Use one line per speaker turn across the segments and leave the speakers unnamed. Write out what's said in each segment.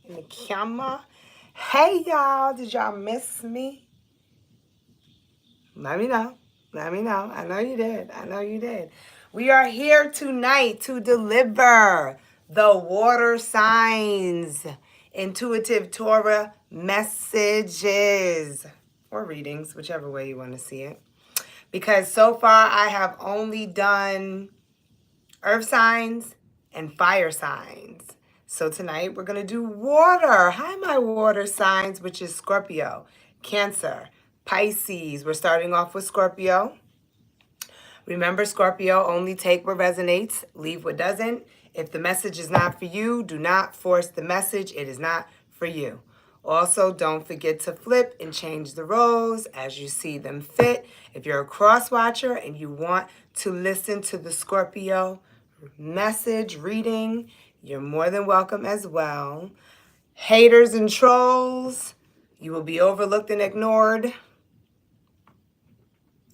in the camera. Hey, y'all. Did y'all miss me? Let me know. Let me know. I know you did. I know you did. We are here tonight to deliver the water signs, intuitive Torah messages or readings, whichever way you want to see it. Because so far I have only done earth signs and fire signs. So tonight we're going to do water. Hi, my water signs, which is Scorpio, Cancer, Pisces. We're starting off with Scorpio. Remember, Scorpio, only take what resonates, leave what doesn't. If the message is not for you, do not force the message. It is not for you. Also, don't forget to flip and change the roles as you see them fit. If you're a cross watcher and you want to listen to the Scorpio message reading, you're more than welcome as well. Haters and trolls, you will be overlooked and ignored.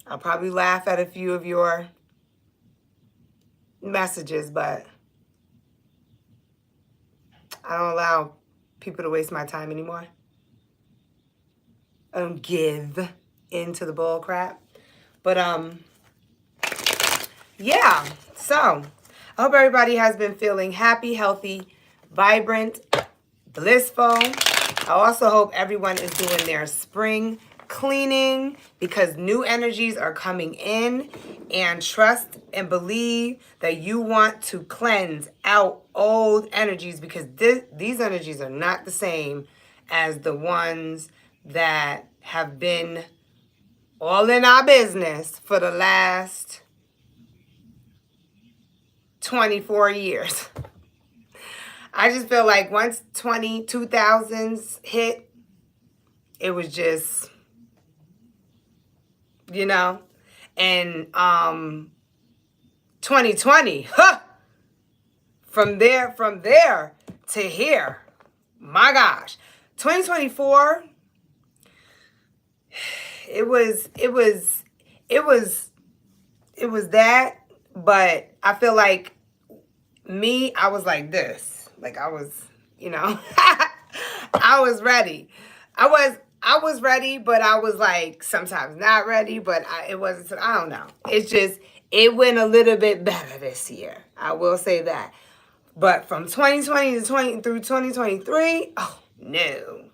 I'll probably laugh at a few of your messages, but I don't allow people to waste my time anymore. I don't give into the bull crap. But yeah, so I hope everybody has been feeling happy, healthy, vibrant, blissful. I also hope everyone is doing their spring cleaning because new energies are coming in, and trust and believe that you want to cleanse out old energies because these energies are not the same as the ones that have been all in our business for the last 24 years. I just feel like once 2000s hit, it was just, you know, and 2020, from there to here, my gosh, 2024, it was that, but I feel like I was like this, like I was, I was ready. I was ready, but I was like sometimes not ready, but it wasn't, I don't know. It's just, it went a little bit better this year. I will say that. But from 2020 through 2023, oh, no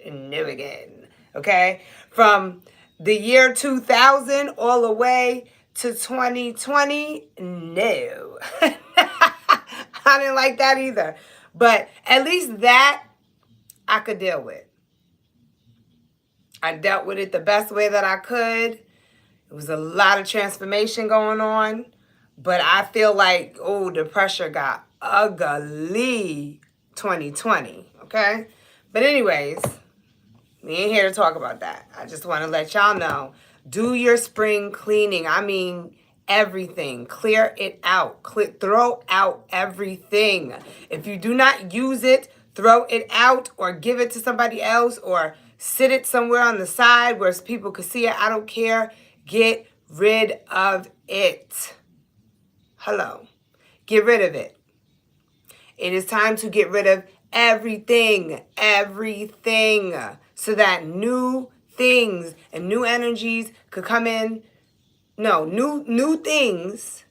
again. Okay? From the year 2000 all the way to 2020, no. I didn't like that either. But at least that I could deal with. I dealt with it the best way that I could. It was a lot of transformation going on. But I feel like, the pressure got ugly 2020. Okay? But anyways, we ain't here to talk about that. I just want to let y'all know. Do your spring cleaning. I mean, everything. Clear it out. Throw out everything. If you do not use it, throw it out or give it to somebody else or sit it somewhere on the side where people could see it. I don't care. Get rid of it. Hello. Get rid of it. It is time to get rid of everything. So that new things and new energies could come in. No, new things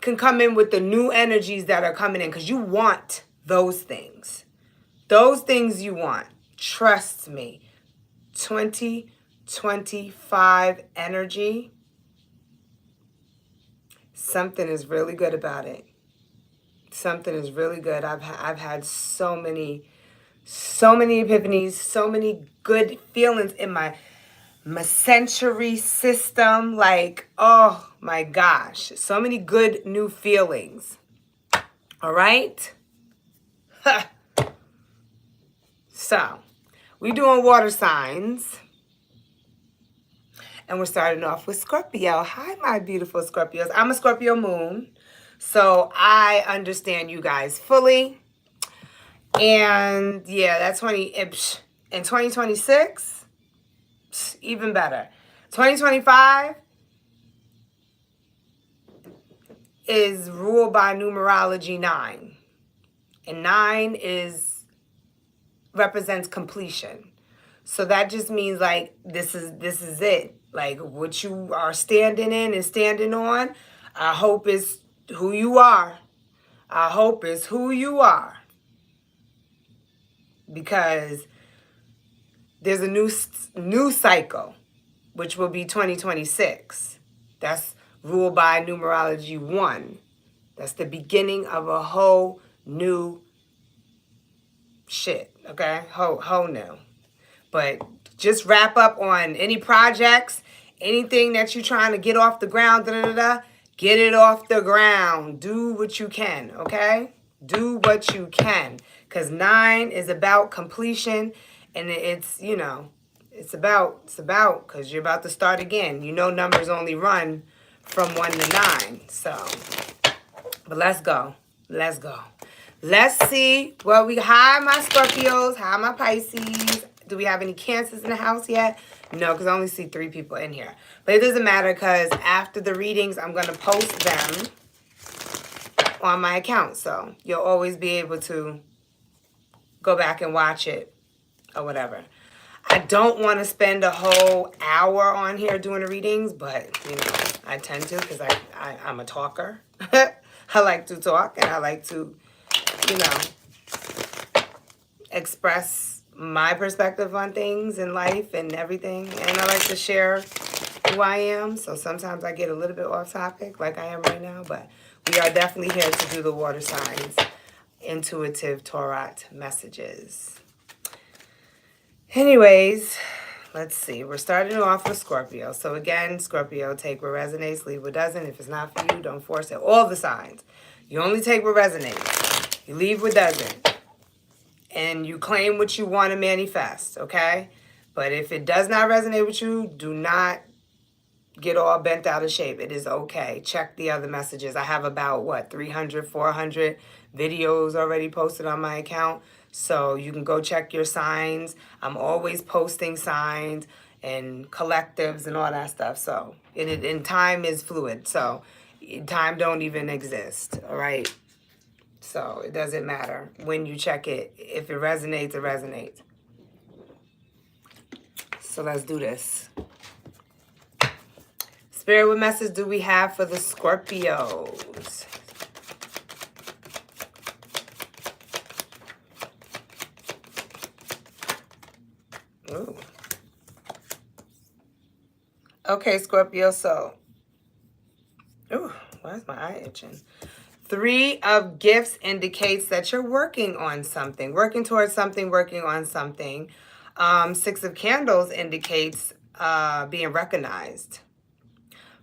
can come in with the new energies that are coming in because you want those things. Those things you want. Trust me. 2025 energy. Something is really good about it. Something is really good. I've had so many epiphanies, so many good feelings in my sensory system. Like, oh my gosh, so many good new feelings. All right. So we're doing water signs. And we're starting off with Scorpio. Hi, my beautiful Scorpios. I'm a Scorpio moon, so I understand you guys fully. And yeah, that's in 2026, even better. 2025 is ruled by numerology 9. And 9 represents completion. So that just means like this is it. Like what you are standing in and standing on, I hope is who you are. I hope is who you are. Because there's a new cycle, which will be 2026. That's ruled by numerology 1. That's the beginning of a whole new shit, okay? Whole new. But just wrap up on any projects, anything that you're trying to get off the ground, get it off the ground. Do what you can, okay? Do what you can. Because 9 is about completion, and it's, you know, it's about, because you're about to start again. You know numbers only run from 1 to 9, so. But let's go. Let's go. Let's see what we... Hi, my Scorpios. Hi, my Pisces. Do we have any Cancers in the house yet? No, because I only see 3 people in here. But it doesn't matter because after the readings, I'm going to post them on my account. So you'll always be able to go back and watch it or whatever. I don't want to spend a whole hour on here doing the readings, but, you know, I tend to because I'm a talker. I like to talk, and I like to, you know, express my perspective on things in life and everything. And I like to share who I am. So sometimes I get a little bit off topic like I am right now. But we are definitely here to do the water signs, intuitive Torah messages. Anyways, let's see. We're starting off with Scorpio. So again, Scorpio, take what resonates, leave what doesn't. If it's not for you, don't force it. All the signs. You only take what resonates. You leave what doesn't. And you claim what you want to manifest, okay? But if it does not resonate with you, do not get all bent out of shape. It is okay. Check the other messages. I have about, 300, 400 videos already posted on my account. So you can go check your signs. I'm always posting signs and collectives and all that stuff. So, and time is fluid. So time don't even exist, all right? So it doesn't matter when you check it. If it resonates, it resonates. So let's do this. Spirit, what message do we have for the Scorpios? Ooh. Okay, Scorpio, so. Ooh, why is my eye itching? 3 of gifts indicates that you're working on something, working towards something, working on something. 6 of candles indicates being recognized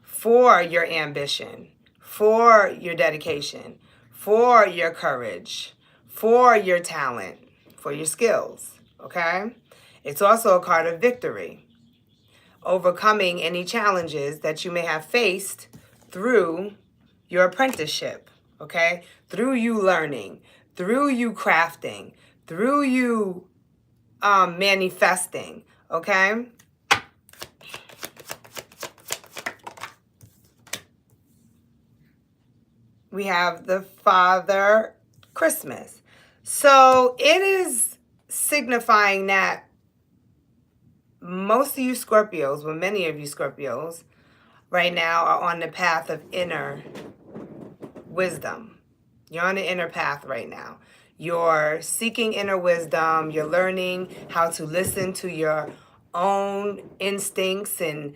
for your ambition, for your dedication, for your courage, for your talent, for your skills, okay? It's also a card of victory, overcoming any challenges that you may have faced through your apprenticeship, okay? Through you learning, through you crafting, through you manifesting, okay? We have the Father Christmas. So it is signifying that most of you Scorpios, well, many of you Scorpios right now are on the path of inner wisdom. You're on the inner path right now. You're seeking inner wisdom. You're learning how to listen to your own instincts and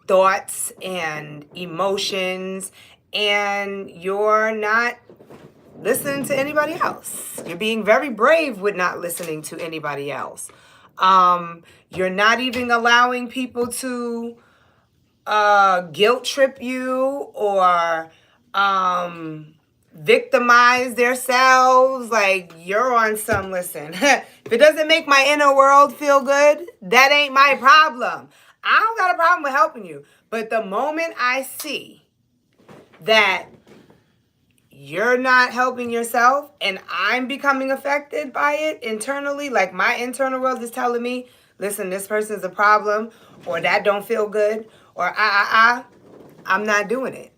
thoughts and emotions. And you're not listening to anybody else. You're being very brave with not listening to anybody else. You're not even allowing people to guilt trip you or victimize themselves. Like, you're on some, listen, if it doesn't make my inner world feel good, that ain't my problem. I don't got a problem with helping you. But the moment I see that you're not helping yourself and I'm becoming affected by it internally, like my internal world is telling me, listen, this person's a problem, or that don't feel good, or I'm not doing it.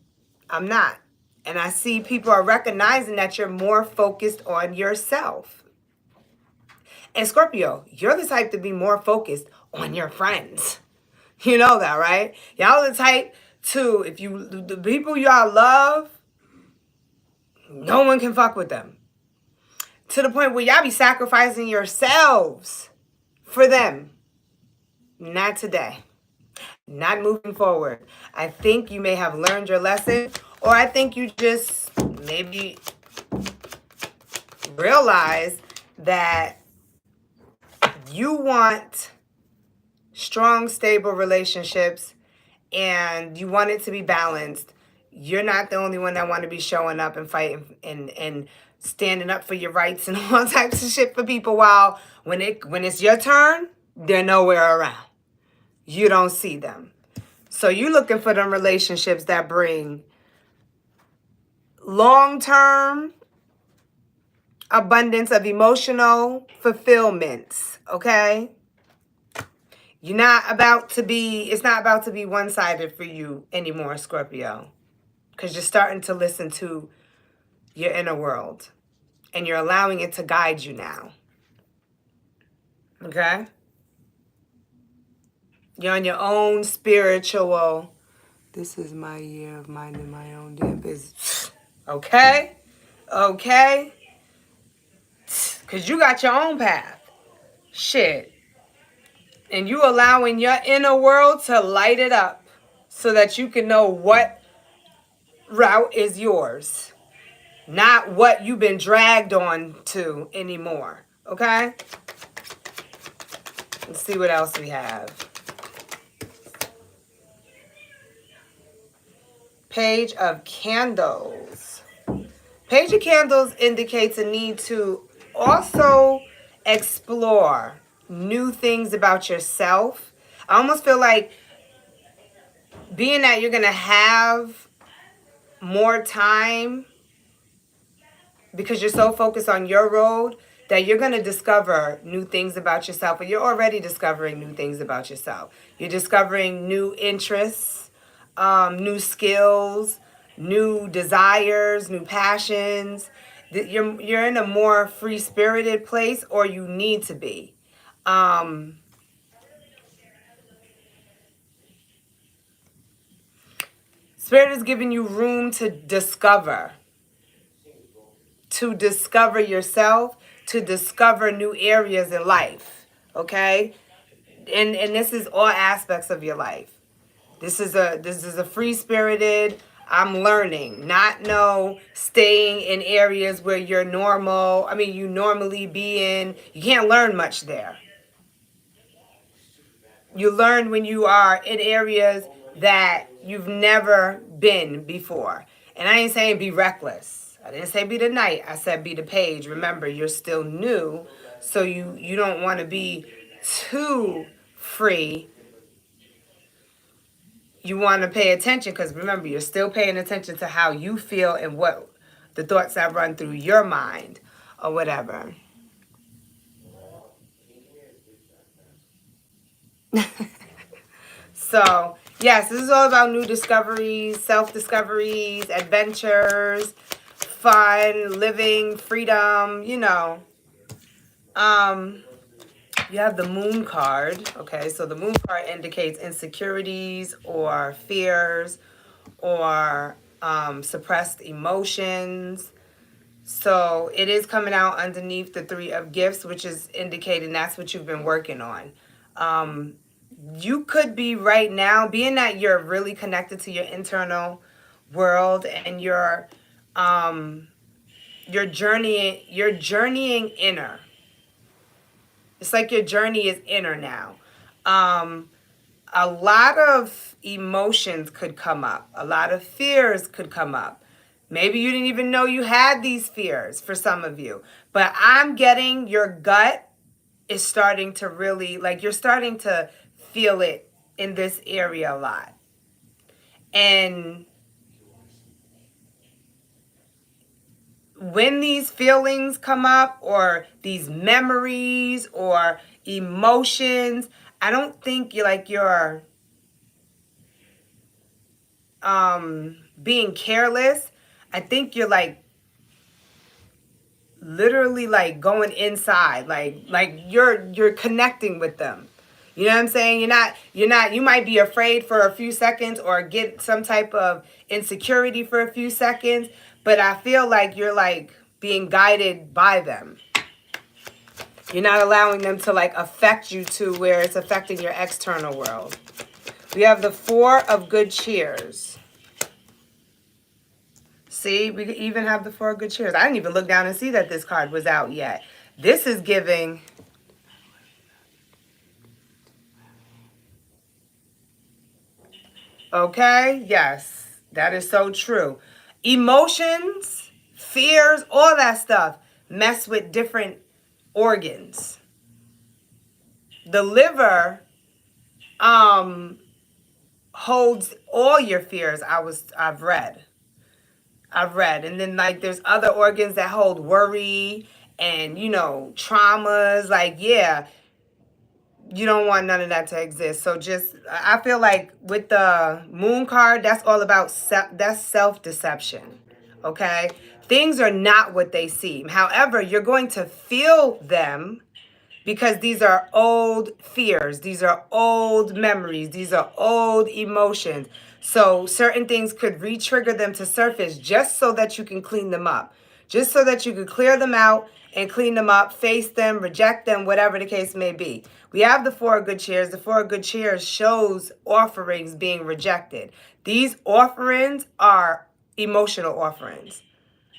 I'm not. And I see people are recognizing that you're more focused on yourself. And Scorpio, you're the type to be more focused on your friends. You know that, right? Y'all the type to, if you, the people y'all love, no one can fuck with them. To the point where y'all be sacrificing yourselves for them. Not today. Not moving forward. I think you may have learned your lesson, or I think you just maybe realize that you want strong, stable relationships and you want it to be balanced. You're not the only one that want to be showing up and fighting and standing up for your rights and all types of shit for people, while when it's your turn, they're nowhere around. You don't see them. So you're looking for them relationships that bring long-term abundance of emotional fulfillments, okay? You're not about to be, it's not about to be one-sided for you anymore, Scorpio. Because you're starting to listen to your inner world. And you're allowing it to guide you now. Okay? You're on your own spiritual, this is my year of minding my own damn business. Okay? Okay? Because you got your own path. Shit. And you allowing your inner world to light it up so that you can know what route is yours. Not what you've been dragged on to anymore. Okay? Let's see what else we have. Page of Candles. Page of Candles indicates a need to also explore new things about yourself. I almost feel like being that you're going to have more time because you're so focused on your road that you're going to discover new things about yourself, or you're already discovering new things about yourself. You're discovering new interests, new skills, new desires, new passions. You're in a more free-spirited place, or you need to be. Spirit is giving you room to discover yourself, to discover new areas in life, okay? And this is all aspects of your life. This is a free-spirited, I'm learning, not no staying in areas where you're normal. I mean, you normally be in. You can't learn much there. You learn when you are in areas that you've never been before. And I ain't saying be reckless. I didn't say be the knight. I said be the page. Remember, you're still new, so you don't want to be too free. You want to pay attention because remember, you're still paying attention to how you feel and what the thoughts that run through your mind or whatever. So, yes, this is all about new discoveries, self-discoveries, adventures, fun, living, freedom, you know. You have the Moon card. Okay, so the Moon card indicates insecurities or fears or suppressed emotions. So it is coming out underneath the Three of Gifts, which is indicating that's what you've been working on. You could be right now, being that you're really connected to your internal world and you're journeying inner. It's like your journey is inner now. A lot of emotions could come up. A lot of fears could come up. Maybe you didn't even know you had these fears for some of you. But I'm getting your gut is starting to really, like, you're starting to feel it in this area a lot. And when these feelings come up or these memories or emotions, I don't think you're being careless. I think you're like literally like going inside, like you're connecting with them. You know what I'm saying? You're not you might be afraid for a few seconds or get some type of insecurity for a few seconds, but I feel like you're like being guided by them. You're not allowing them to like affect you to where it's affecting your external world. We have the Four of Good Cheers. See, we even have the Four of Good Cheers. I didn't even look down and see that this card was out yet. This is giving... Okay, yes, that is so true. Emotions, fears, all that stuff mess with different organs. The liver holds all your fears. I've read. And then like there's other organs that hold worry and traumas. Like, yeah, you don't want none of that to exist. So just, I feel like with the moon card, that's all about that's self-deception. Okay? Things are not what they seem. However, you're going to feel them because these are old fears. These are old memories. These are old emotions. So certain things could re-trigger them to surface just so that you can clean them up. Just so that you can clear them out and clean them up, face them, reject them, whatever the case may be. We have the Four of Good Cheers. The Four of Good Cheers shows offerings being rejected. These offerings are emotional offerings.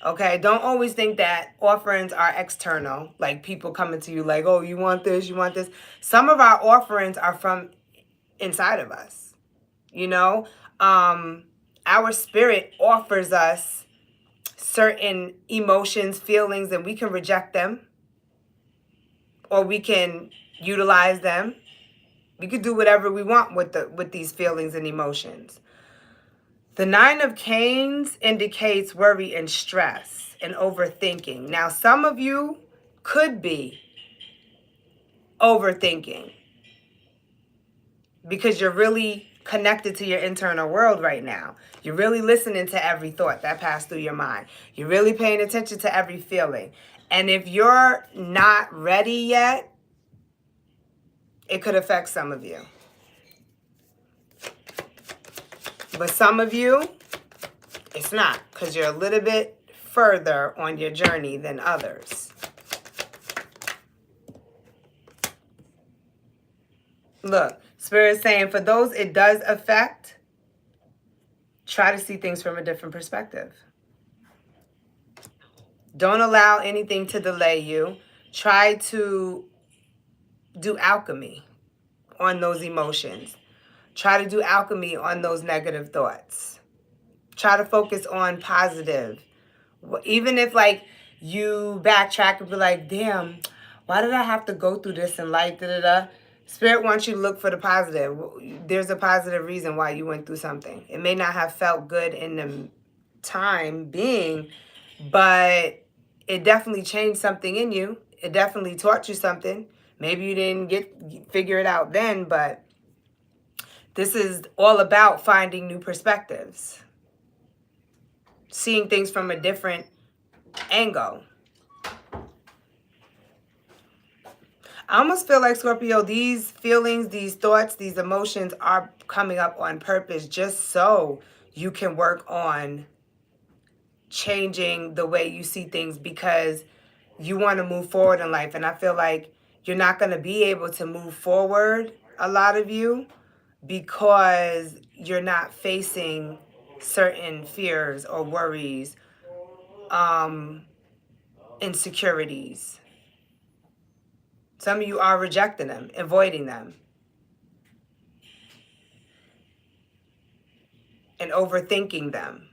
Okay, don't always think that offerings are external, like people coming to you like, oh, you want this, you want this. Some of our offerings are from inside of us, Our spirit offers us certain emotions, feelings, and we can reject them or we can utilize them. We could do whatever we want with these feelings and emotions. The Nine of Canes indicates worry and stress and overthinking. Now, some of you could be overthinking because you're really connected to your internal world right now. You're really listening to every thought that passed through your mind. You're really paying attention to every feeling. And if you're not ready yet, it could affect some of you. But some of you, it's not, because you're a little bit further on your journey than others. Look, Spirit's saying for those it does affect, try to see things from a different perspective. Don't allow anything to delay you. Try to do alchemy on those emotions. Try to do alchemy on those negative thoughts. Try to focus on positive. Even if like you backtrack and be like, damn, why did I have to go through this in life? Spirit wants you to look for the positive. There's a positive reason why you went through something. It may not have felt good in the time being, but it definitely changed something in you. It definitely taught you something. Maybe you didn't figure it out then, but this is all about finding new perspectives. Seeing things from a different angle. I almost feel like, Scorpio, these feelings, these thoughts, these emotions are coming up on purpose just so you can work on changing the way you see things because you want to move forward in life. And I feel like you're not going to be able to move forward, a lot of you, because you're not facing certain fears or worries, insecurities. Some of you are rejecting them, avoiding them, and overthinking them.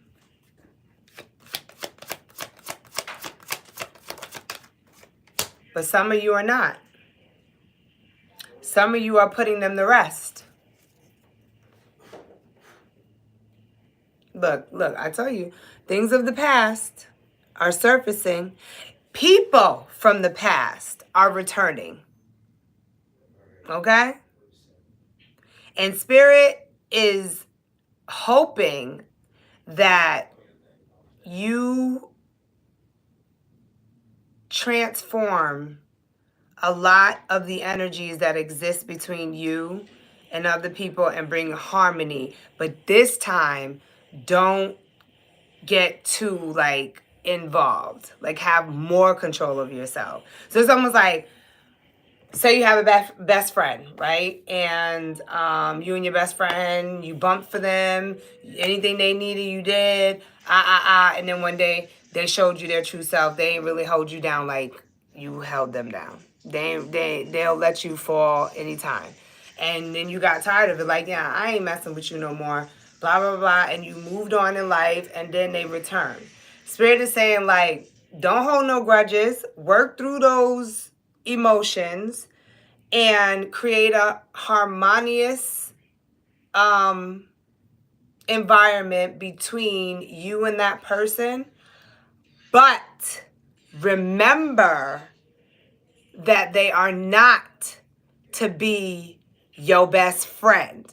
But some of you are not. Some of you are putting them to rest. Look, I tell you, things of the past are surfacing. People from the past are returning. Okay? And Spirit is hoping that you transform a lot of the energies that exist between you and other people and bring harmony. But this time, don't get too like involved. Like have more control of yourself. So it's almost like, say you have a best friend, right? And you and your best friend, you bumped for them. Anything they needed, you did. And then one day they showed you their true self. They ain't really hold you down like you held them down. They'll let you fall anytime. And then you got tired of it. Like, yeah, I ain't messing with you no more. Blah, blah, blah. And you moved on in life and then they return. Spirit is saying like, don't hold no grudges. Work through those emotions and create a harmonious environment between you and that person. But remember that they are not to be your best friend,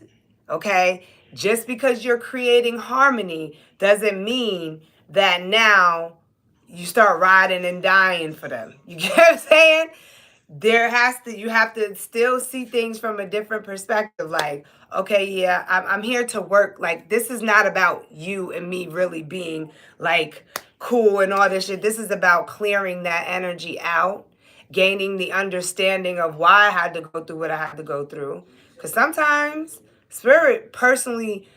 okay? Just because you're creating harmony doesn't mean that now you start riding and dying for them. You get what I'm saying? You have to still see things from a different perspective. Like, okay, yeah, I'm here to work. Like, this is not about you and me really being like cool and all this shit. This is about clearing that energy out, gaining the understanding of why I had to go through what I had to go through. Because sometimes spirit personally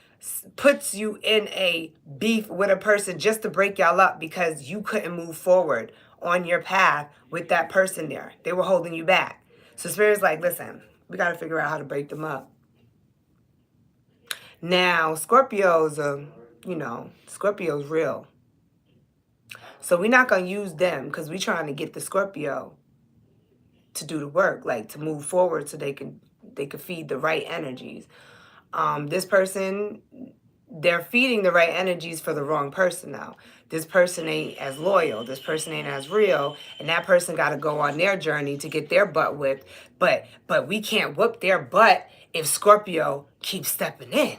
puts you in a beef with a person just to break y'all up because you couldn't move forward on your path with that person there. They were holding you back. So spirit's like, listen, we got to figure out how to break them up. Now, Scorpio's real. So we're not going to use them because we're trying to get the Scorpio to do the work, like to move forward so they could feed the right energies. This person, they're feeding the right energies for the wrong person now. This person ain't as loyal. This person ain't as real. And that person got to go on their journey to get their butt whipped. But we can't whoop their butt if Scorpio keeps stepping in.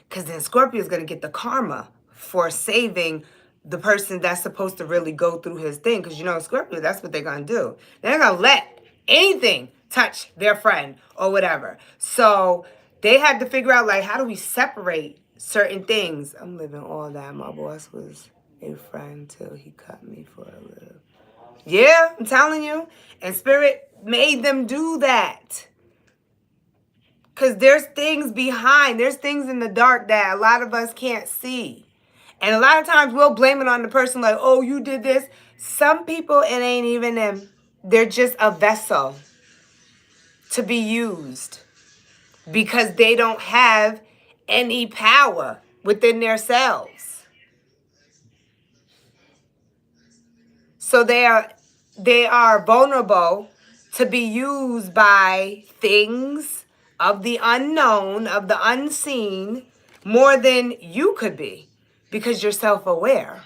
Because then Scorpio is going to get the karma for saving the person that's supposed to really go through his thing. Because, Scorpio, that's what they're going to do. They're going to let anything touch their friend or whatever. So they had to figure out, like, how do we separate certain things? I'm living all that. My boss was a friend till he cut me for a little. Yeah, I'm telling you. And Spirit made them do that. Because there's things behind. There's things in the dark that a lot of us can't see. And a lot of times we'll blame it on the person like, oh, you did this. Some people, it ain't even them. They're just a vessel to be used because they don't have any power within themselves. So they are vulnerable to be used by things of the unknown, of the unseen, more than you could be because you're self-aware.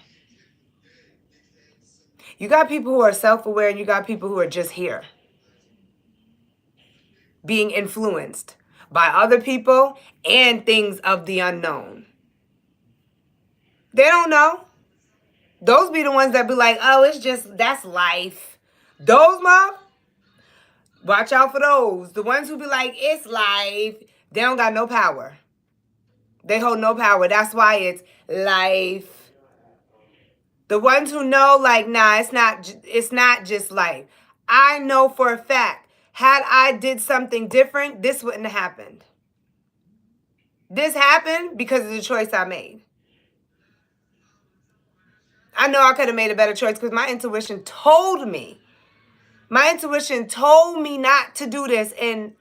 You got people who are self-aware and you got people who are just here, being influenced by other people and things of the unknown. They don't know. Those be the ones that be like, oh, that's life. Those, Mom, watch out for those. The ones who be like, it's life, they don't got no power. They hold no power. That's why it's life. The ones who know, like, nah, it's not just life. I know for a fact, had I did something different, this wouldn't have happened. This happened because of the choice I made. I know I could have made a better choice because my intuition told me. My intuition told me not to do this, and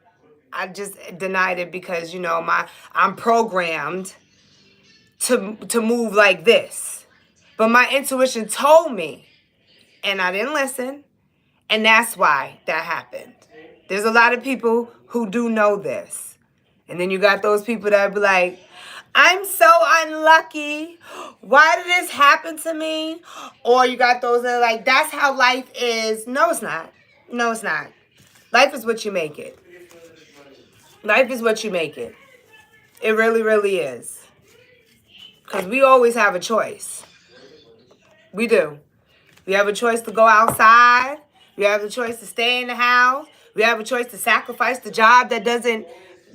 I just denied it because, I'm programmed to move like this. But my intuition told me, and I didn't listen, and that's why that happened. There's a lot of people who do know this. And then you got those people that be like, I'm so unlucky. Why did this happen to me? Or you got those that are like, that's how life is. No, it's not. No, it's not. Life is what you make it. Life is what you make it. It really, really is. Because we always have a choice. We do. We have a choice to go outside. We have a choice to stay in the house. We have a choice to sacrifice the job that doesn't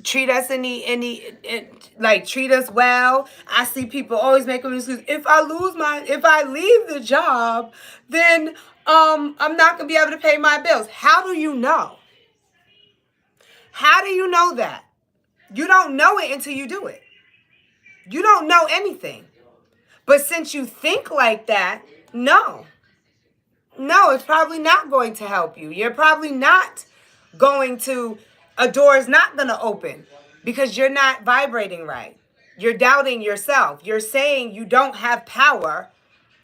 treat us treat us well. I see people always making excuses. If I leave the job, then I'm not gonna be able to pay my bills. How do you know? How do you know that? You don't know it until you do it. You don't know anything. But since you think like that, no, it's probably not going to help you. You're probably not a door is not going to open because you're not vibrating right. You're doubting yourself. You're saying you don't have power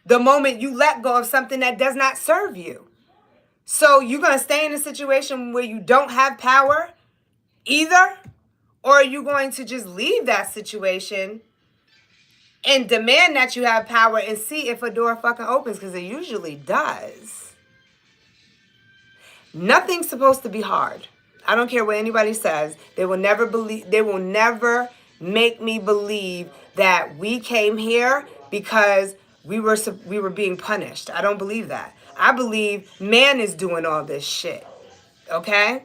the moment you let go of something that does not serve you. So you're going to stay in a situation where you don't have power either, or are you going to just leave that situation and demand that you have power and see if a door fucking opens, because it usually does. Nothing's supposed to be hard. I don't care what anybody says. They will never make me believe that we came here because we were being punished. I don't believe that. I believe man is doing all this shit. Okay?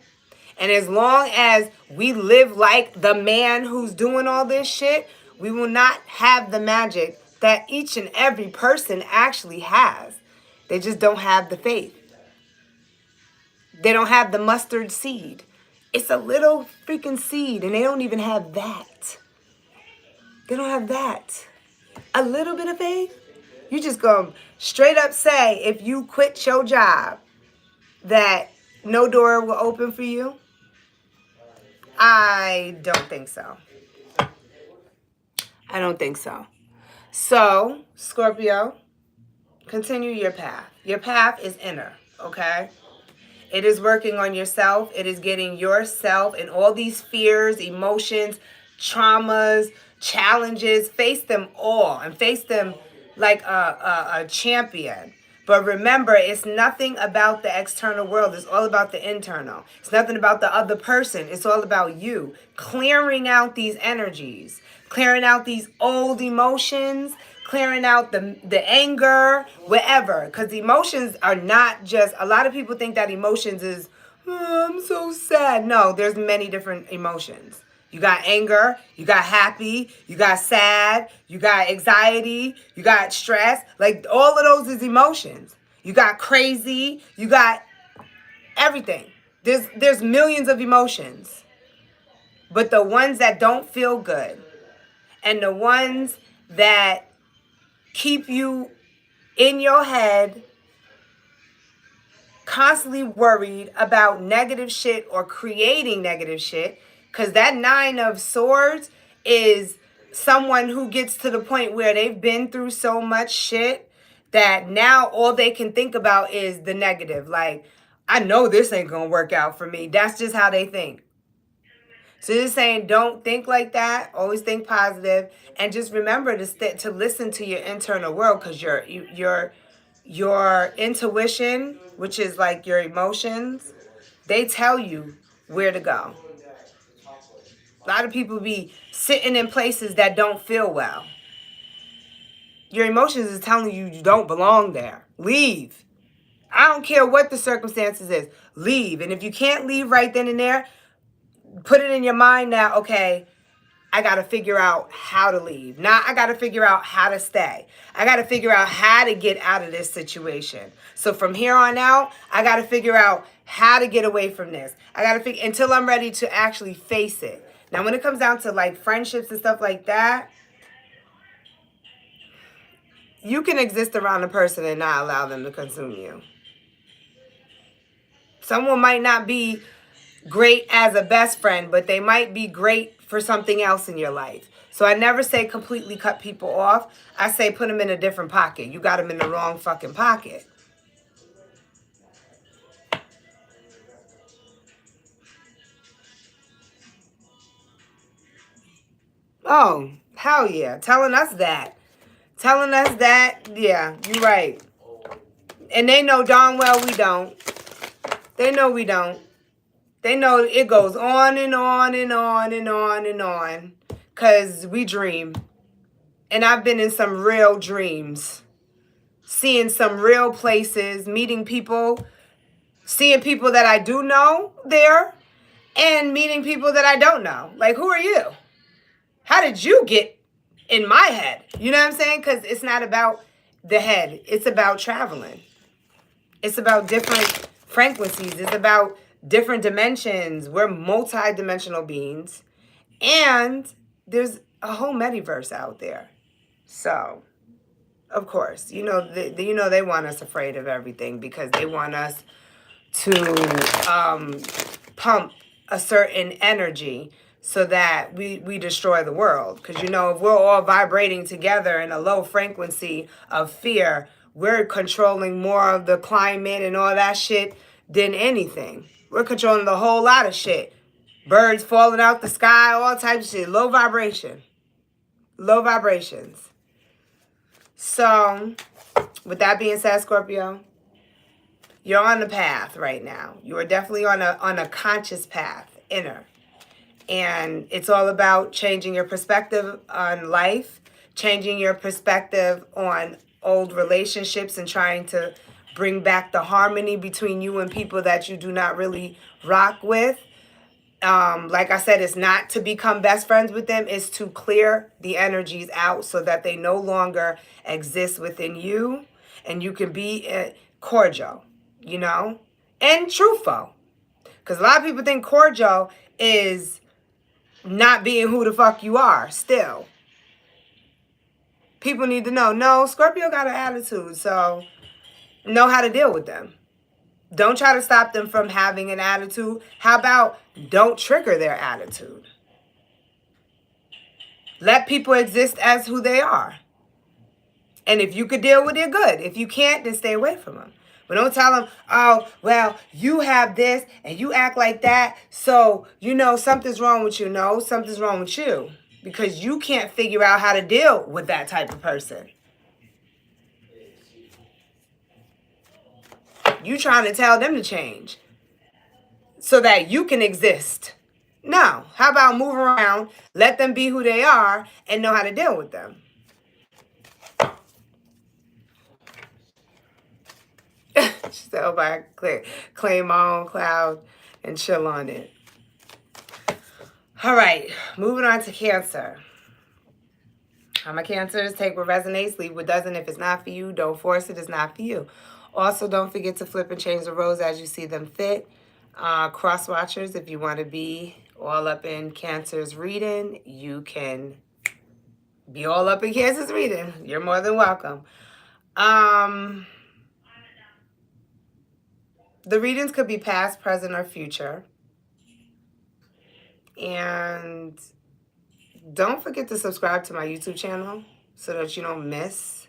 And as long as we live like the man who's doing all this shit, we will not have the magic that each and every person actually has. They just don't have the faith. They don't have the mustard seed. It's a little freaking seed, and they don't even have that. They don't have that. A little bit of faith. You just gonna straight up say, if you quit your job, that no door will open for you? I don't think so. I don't think so. So, Scorpio, continue your path. Your path is inner, okay? It is working on yourself. It is getting yourself and all these fears, emotions, traumas, challenges. Face them all and face them like a champion. But remember, it's nothing about the external world. It's all about the internal. It's nothing about the other person. It's all about you. Clearing out these energies. Clearing out these old emotions. Clearing out the anger, whatever. Because emotions are not just... A lot of people think that emotions is, oh, I'm so sad. No, there's many different emotions. You got anger, you got happy, you got sad, you got anxiety, you got stress. Like, all of those is emotions. You got crazy, you got everything. There's millions of emotions. But the ones that don't feel good and the ones that keep you in your head constantly worried about negative shit or creating negative shit, because that 9 of Swords is someone who gets to the point where they've been through so much shit that now all they can think about is the negative. Like, I know this ain't gonna work out for me. That's just how they think. So just saying, don't think like that. Always think positive, and just remember to listen to your internal world, because your intuition, which is like your emotions, they tell you where to go. A lot of people be sitting in places that don't feel well. Your emotions is telling you you don't belong there. Leave. I don't care what the circumstances is. Leave. And if you can't leave right then and there, put it in your mind now, okay, I got to figure out how to leave. Now I got to figure out how to stay. I got to figure out how to get out of this situation. So from here on out, I got to figure out how to get away from this. I got to figure until I'm ready to actually face it. Now, when it comes down to like friendships and stuff like that, you can exist around a person and not allow them to consume you. Someone might not be great as a best friend, but they might be great for something else in your life. So I never say completely cut people off. I say put them in a different pocket. You got them in the wrong fucking pocket. Oh, hell yeah. Telling us that. Yeah, you're right. And they know darn well we don't. They know we don't. They know it goes on and on and on and on and on. Because we dream. And I've been in some real dreams, seeing some real places, meeting people, seeing people that I do know there, and meeting people that I don't know. Like, who are you? How did you get in my head? You know what I'm saying? Because it's not about the head. It's about traveling. It's about different frequencies. It's about different dimensions. We're multi-dimensional beings. And there's a whole metaverse out there. So, of course, they want us afraid of everything because they want us to pump a certain energy so that we destroy the world. Because, if we're all vibrating together in a low frequency of fear, we're controlling more of the climate and all that shit than anything. We're controlling the whole lot of shit. Birds falling out the sky, all types of shit. Low vibration. Low vibrations. So, with that being said, Scorpio, you're on the path right now. You are definitely on a conscious path, inner. And it's all about changing your perspective on life, changing your perspective on old relationships, and trying to bring back the harmony between you and people that you do not really rock with. Like I said, it's not to become best friends with them. It's to clear the energies out so that they no longer exist within you. And you can be cordial, and truthful. Because a lot of people think cordial is not being who the fuck you are still. People need to know, no, Scorpio got an attitude, so know how to deal with them. Don't try to stop them from having an attitude. How about don't trigger their attitude? Let people exist as who they are. And if you could deal with it, good. If you can't, then stay away from them. But don't tell them, oh, well, you have this and you act like that. So, something's wrong with you. No, something's wrong with you. Because you can't figure out how to deal with that type of person. You trying to tell them to change so that you can exist. No. How about move around, let them be who they are, and know how to deal with them? She said, oh, I claim my own cloud and chill on it. All right, moving on to Cancer. I'm a Cancer. Take what resonates, leave what doesn't. If it's not for you, don't force it. It's not for you. Also, don't forget to flip and change the roles as you see them fit. Cross watchers, if you want to be all up in Cancer's reading, you can be all up in Cancer's reading. You're more than welcome. The readings could be past, present, or future. And don't forget to subscribe to my YouTube channel so that you don't miss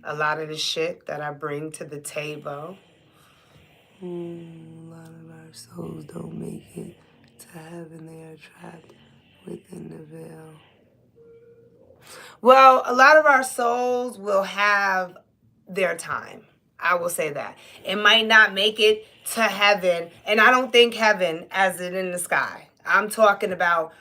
a lot of the shit that I bring to the table. A lot of our souls don't make it to heaven. They are trapped within the veil. Well, a lot of our souls will have their time. I will say that. It might not make it to heaven. And I don't think heaven as it in the sky. I'm talking about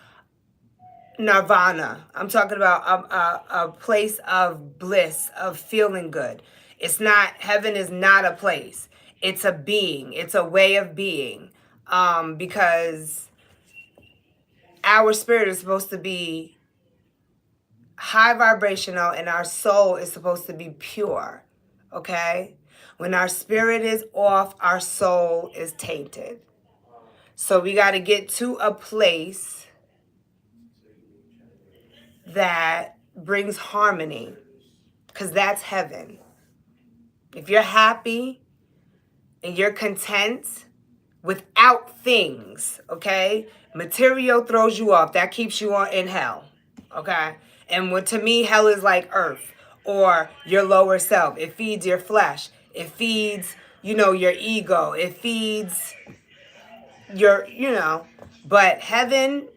nirvana. I'm talking about a place of bliss, of feeling good. It's not, heaven is not a place. It's a being. It's a way of being. Because our spirit is supposed to be high vibrational and our soul is supposed to be pure. Okay? When our spirit is off, our soul is tainted. So we got to get to a place that brings harmony, because that's heaven. If you're happy and you're content without things, okay? Material throws you off. That keeps you in hell, okay? And to me, hell is like earth or your lower self. It feeds your flesh. It feeds, your ego. It feeds your, but heaven,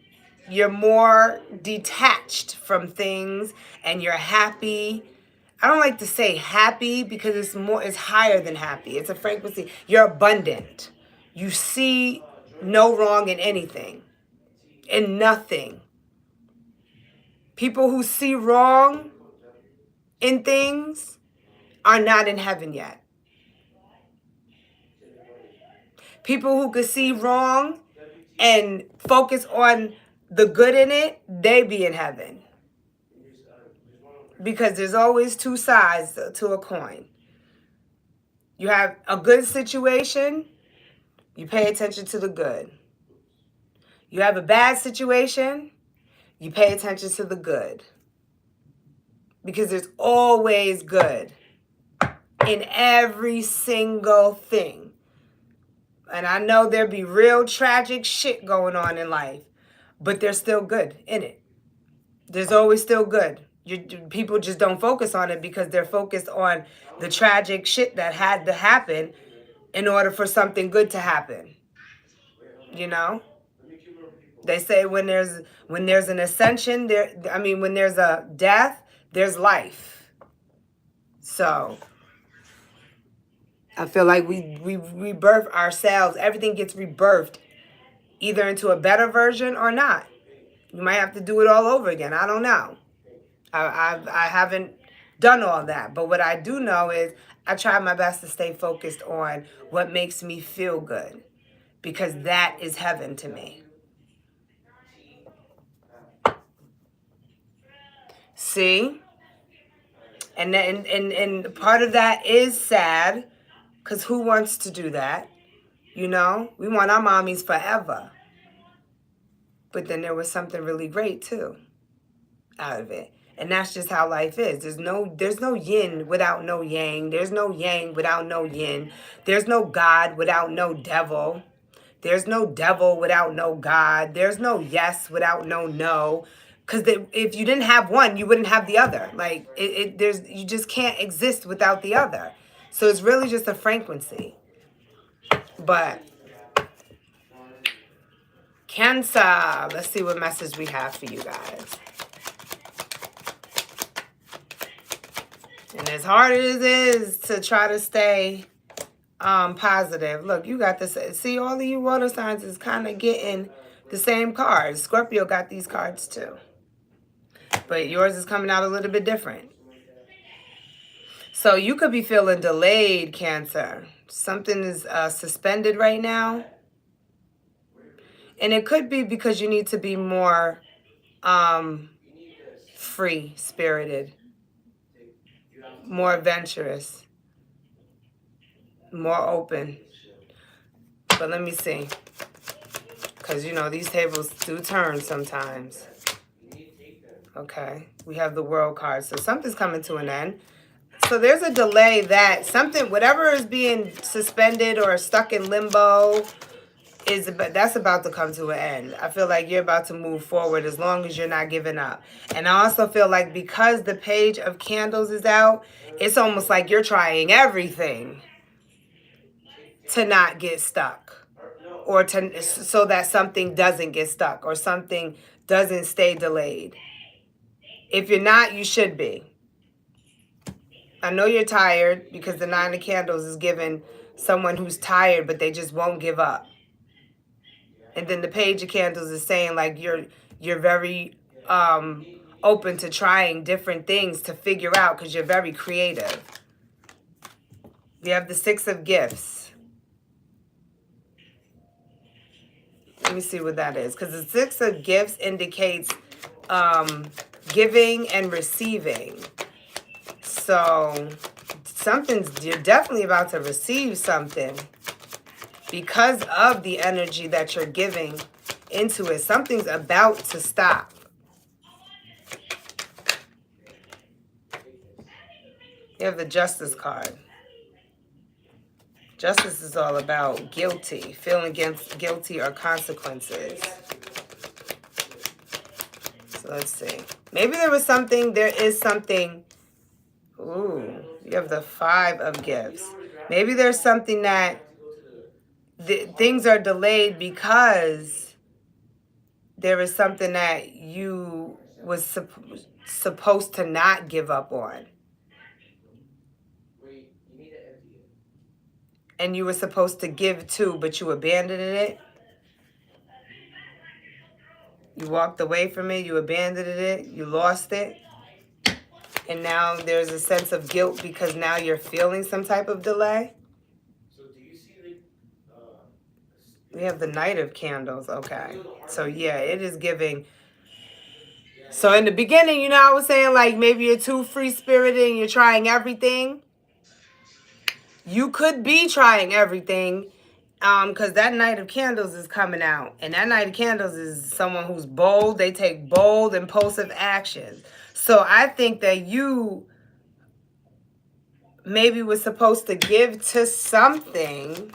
you're more detached from things and you're happy. I don't like to say happy because it's higher than happy. It's a frequency. You're abundant. You see no wrong in anything, in nothing. People who see wrong in things are not in heaven yet. People who could see wrong and focus on the good in it, they be in heaven. Because there's always two sides to a coin. You have a good situation, you pay attention to the good. You have a bad situation, you pay attention to the good. Because there's always good in every single thing. And I know there'll be real tragic shit going on in life, but there's still good in it. There's always still good. People just don't focus on it because they're focused on the tragic shit that had to happen in order for something good to happen. You know? They say when there's an ascension, when there's a death, there's life. So I feel like we rebirth ourselves. Everything gets rebirthed either into a better version or not. You might have to do it all over again. I don't know. I haven't done all that. But what I do know is I try my best to stay focused on what makes me feel good. Because that is heaven to me. See? And part of that is sad. Because who wants to do that? You know? We want our mommies forever. But then there was something really great too out of it. And that's just how life is. There's no yin without no yang. There's no yang without no yin. There's no God without no devil. There's no devil without no God. There's no yes without no no. Because if you didn't have one, you wouldn't have the other. Like, you just can't exist without the other. So it's really just a frequency. But Cancer, let's see what message we have for you guys. And as hard as it is to try to stay positive, look, you got this. See, all of you water signs is kind of getting the same cards. Scorpio got these cards too. But yours is coming out a little bit different. So you could be feeling delayed, Cancer. Something is suspended right now. And it could be because you need to be more free-spirited, more adventurous, more open. But let me see. Because, you know, these tables do turn sometimes. Okay. We have the World card. So something's coming to an end. So there's a delay that something, whatever is being suspended or stuck in limbo, that's about to come to an end. I feel like you're about to move forward as long as you're not giving up. And I also feel like because the Page of Candles is out, it's almost like you're trying everything to not get stuck, or so that something doesn't get stuck or something doesn't stay delayed. If you're not, you should be. I know you're tired because the Nine of Candles is giving someone who's tired, but they just won't give up. And then the Page of Candles is saying like you're very open to trying different things to figure out because you're very creative. You have the Six of Gifts. Let me see what that is. Because the Six of Gifts indicates giving and receiving. So you're definitely about to receive something. Because of the energy that you're giving into it, something's about to stop. You have the Justice card. Justice is all about guilty, feeling guilty or consequences. So let's see. Maybe there is something. Ooh, you have the Five of Gifts. Maybe there's something that things are delayed because there is something that you was supposed to not give up on. And you were supposed to give to, but you abandoned it. You walked away from it. You abandoned it. You lost it. And now there's a sense of guilt because now you're feeling some type of delay.
So do you see
We have the Knight of Candles. Okay. So yeah, it is giving. So in the beginning, you know, I was saying like maybe you're too free-spirited and you're trying everything. You could be trying everything because that Knight of Candles is coming out. And that Knight of Candles is someone who's bold. They take bold, impulsive actions. So I think that you maybe was supposed to give to something,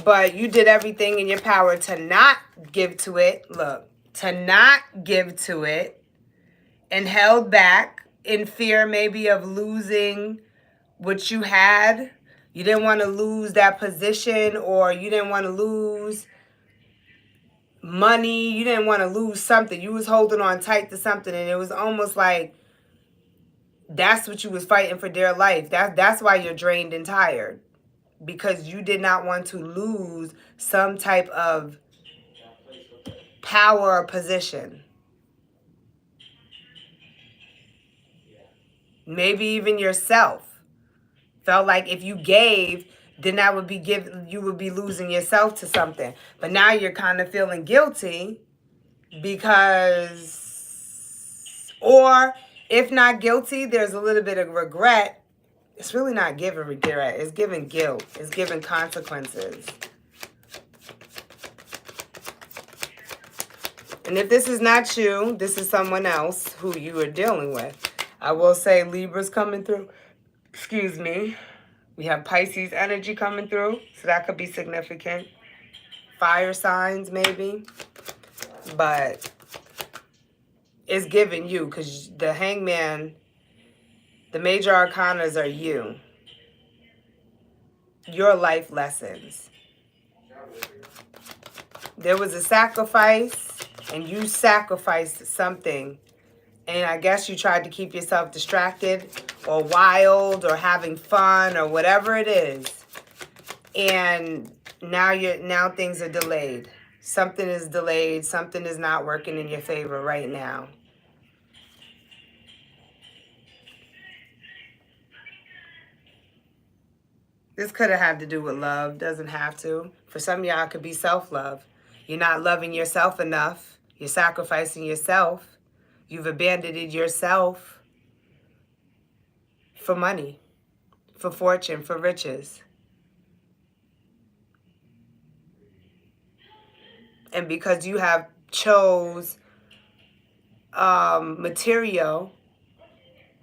but you did everything in your power to not give to it. Look, to not give to it and held back in fear maybe of losing what you had. You didn't want to lose that position, or you didn't want to lose money. You didn't want to lose something. You was holding on tight to something, and it was almost like that's what you was fighting for dear life. That's why you're drained and tired, because you did not want to lose some type of power or position. Maybe even yourself. Felt like if you gave, then that would be you would be losing yourself to something. But now you're kind of feeling guilty because, or if not guilty, there's a little bit of regret. It's really not giving regret. It's giving guilt. It's giving consequences. And if this is not you, this is someone else who you are dealing with. I will say Libra's coming through. Excuse me. We have Pisces energy coming through, so that could be significant. Fire signs, maybe. But it's giving you, because the Hangman, the major arcanas are you. Your life lessons. There was a sacrifice, and you sacrificed something. And I guess you tried to keep yourself distracted or wild or having fun or whatever it is. And now things are delayed. Something is delayed. Something is not working in your favor right now. This could have had to do with love. Doesn't have to. For some of y'all, it could be self-love. You're not loving yourself enough. You're sacrificing yourself. You've abandoned yourself for money, for fortune, for riches. And because you have chose material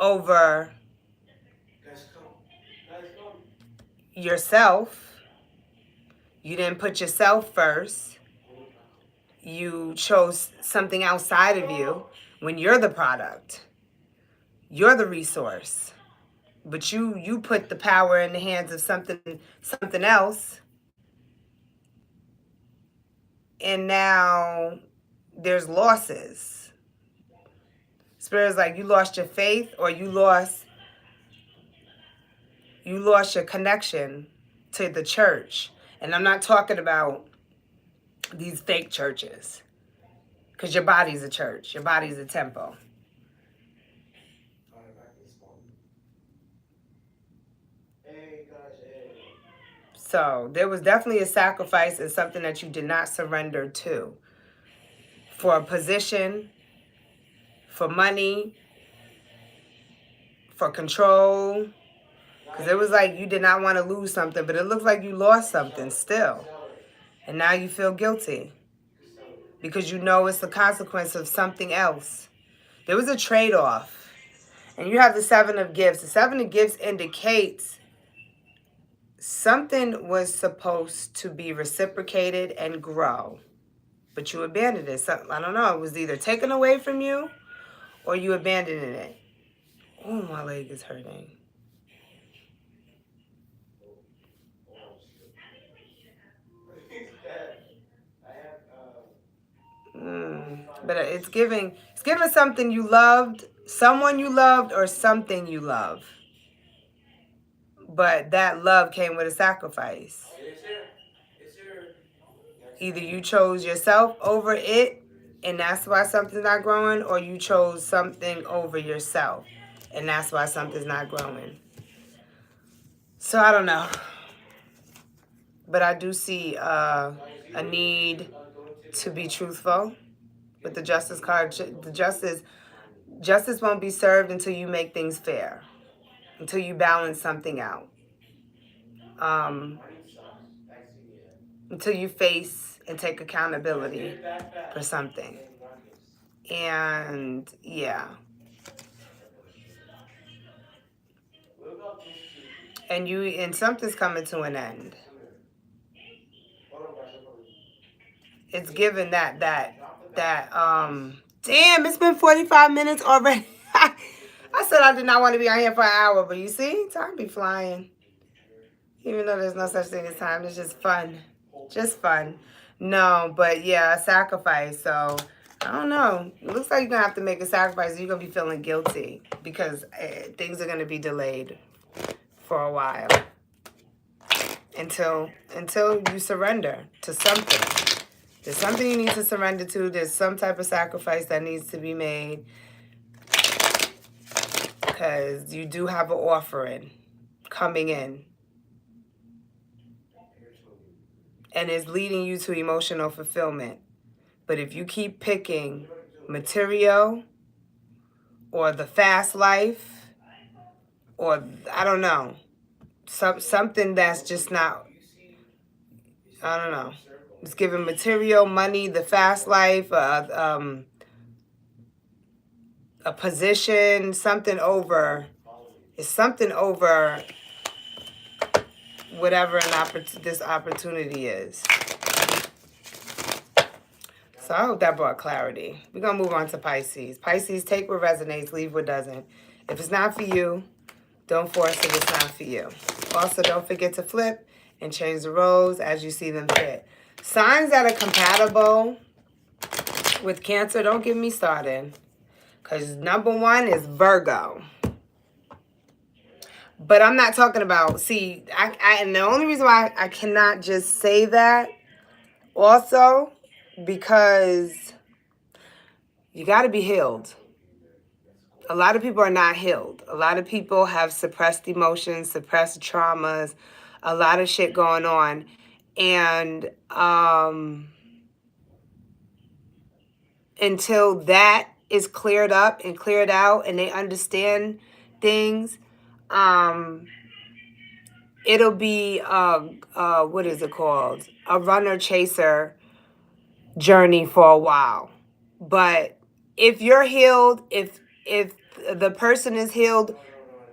over yourself, you didn't put yourself first. You chose something outside of you when you're the product. You're the resource. But you put the power in the hands of something else. And now there's losses. Spirit's like you lost your faith, or you lost your connection to the church. And I'm not talking about these fake churches, because your body's a church. Your body's a temple. So there was definitely a sacrifice and something that you did not surrender to. For a position, for money, for control. Because it was like you did not want to lose something, but it looks like you lost something still. And now you feel guilty. Because you know it's the consequence of something else. There was a trade-off. And you have the Seven of Gifts. The Seven of Gifts indicates something was supposed to be reciprocated and grow. But you abandoned it. So, I don't know. It was either taken away from you or you abandoned it. Oh, my leg is hurting. But it's giving something you loved, someone you loved, or something you love. But that love came with a sacrifice. Either you chose yourself over it and that's why something's not growing, or you chose something over yourself and that's why something's not growing. So I don't know. But I do see a need to be truthful with the justice card. The justice won't be served until you make things fair, until you balance something out, until you face and take accountability for something. And yeah. And something's coming to an end. It's given that damn, it's been 45 minutes already. I said I did not want to be on here for an hour, but you see, time be flying. Even though there's no such thing as time, it's just fun. Just fun. No, but yeah, sacrifice. So I don't know. It looks like you're gonna have to make a sacrifice. You're gonna be feeling guilty because things are gonna be delayed for a while until you surrender to something. There's something you need to surrender to. There's some type of sacrifice that needs to be made because you do have an offering coming in. And it's leading you to emotional fulfillment. But if you keep picking material or the fast life or I don't know, something that's just not, I don't know. It's giving material, money, the fast life, a position, something over. It's something over whatever this opportunity is. So I hope that brought clarity. We're going to move on to Pisces. Pisces, take what resonates, leave what doesn't. If it's not for you, don't force it. It's not for you. Also, don't forget to flip and change the roles as you see them fit. Signs that are compatible with Cancer, don't get me started. Because number one is Virgo. But I'm not talking about, see, and the only reason why I cannot just say that also because you got to be healed. A lot of people are not healed. A lot of people have suppressed emotions, suppressed traumas, a lot of shit going on. And until that is cleared up and cleared out and they understand things, it'll be what is it called? A runner chaser journey for a while. But if you're healed, if the person is healed,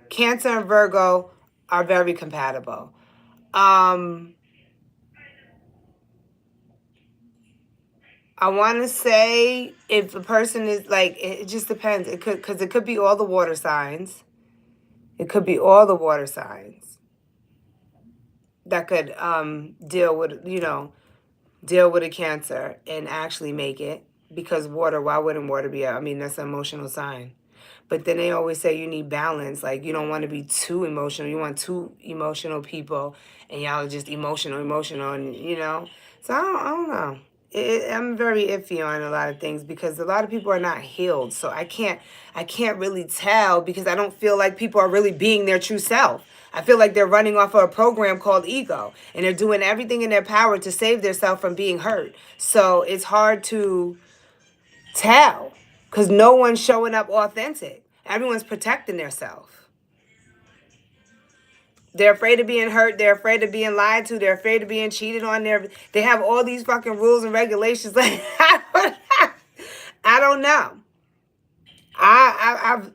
Cancer and Virgo are very compatible. I want to say if a person is like, it just depends. It could be all the water signs. It could be all the water signs that could deal with a Cancer and actually make it. Because water, why wouldn't water be I mean, that's an emotional sign. But then they always say you need balance. Like, you don't want to be too emotional. You want two emotional people, and y'all are just emotional, and So I don't know. I'm very iffy on a lot of things because a lot of people are not healed. So I can't really tell because I don't feel like people are really being their true self. I feel like they're running off of a program called ego, and they're doing everything in their power to save themselves from being hurt. So it's hard to tell because no one's showing up authentic. Everyone's protecting themselves. They're afraid of being hurt. They're afraid of being lied to. They're afraid of being cheated on. They have all these fucking rules and regulations. Like, I don't know. I've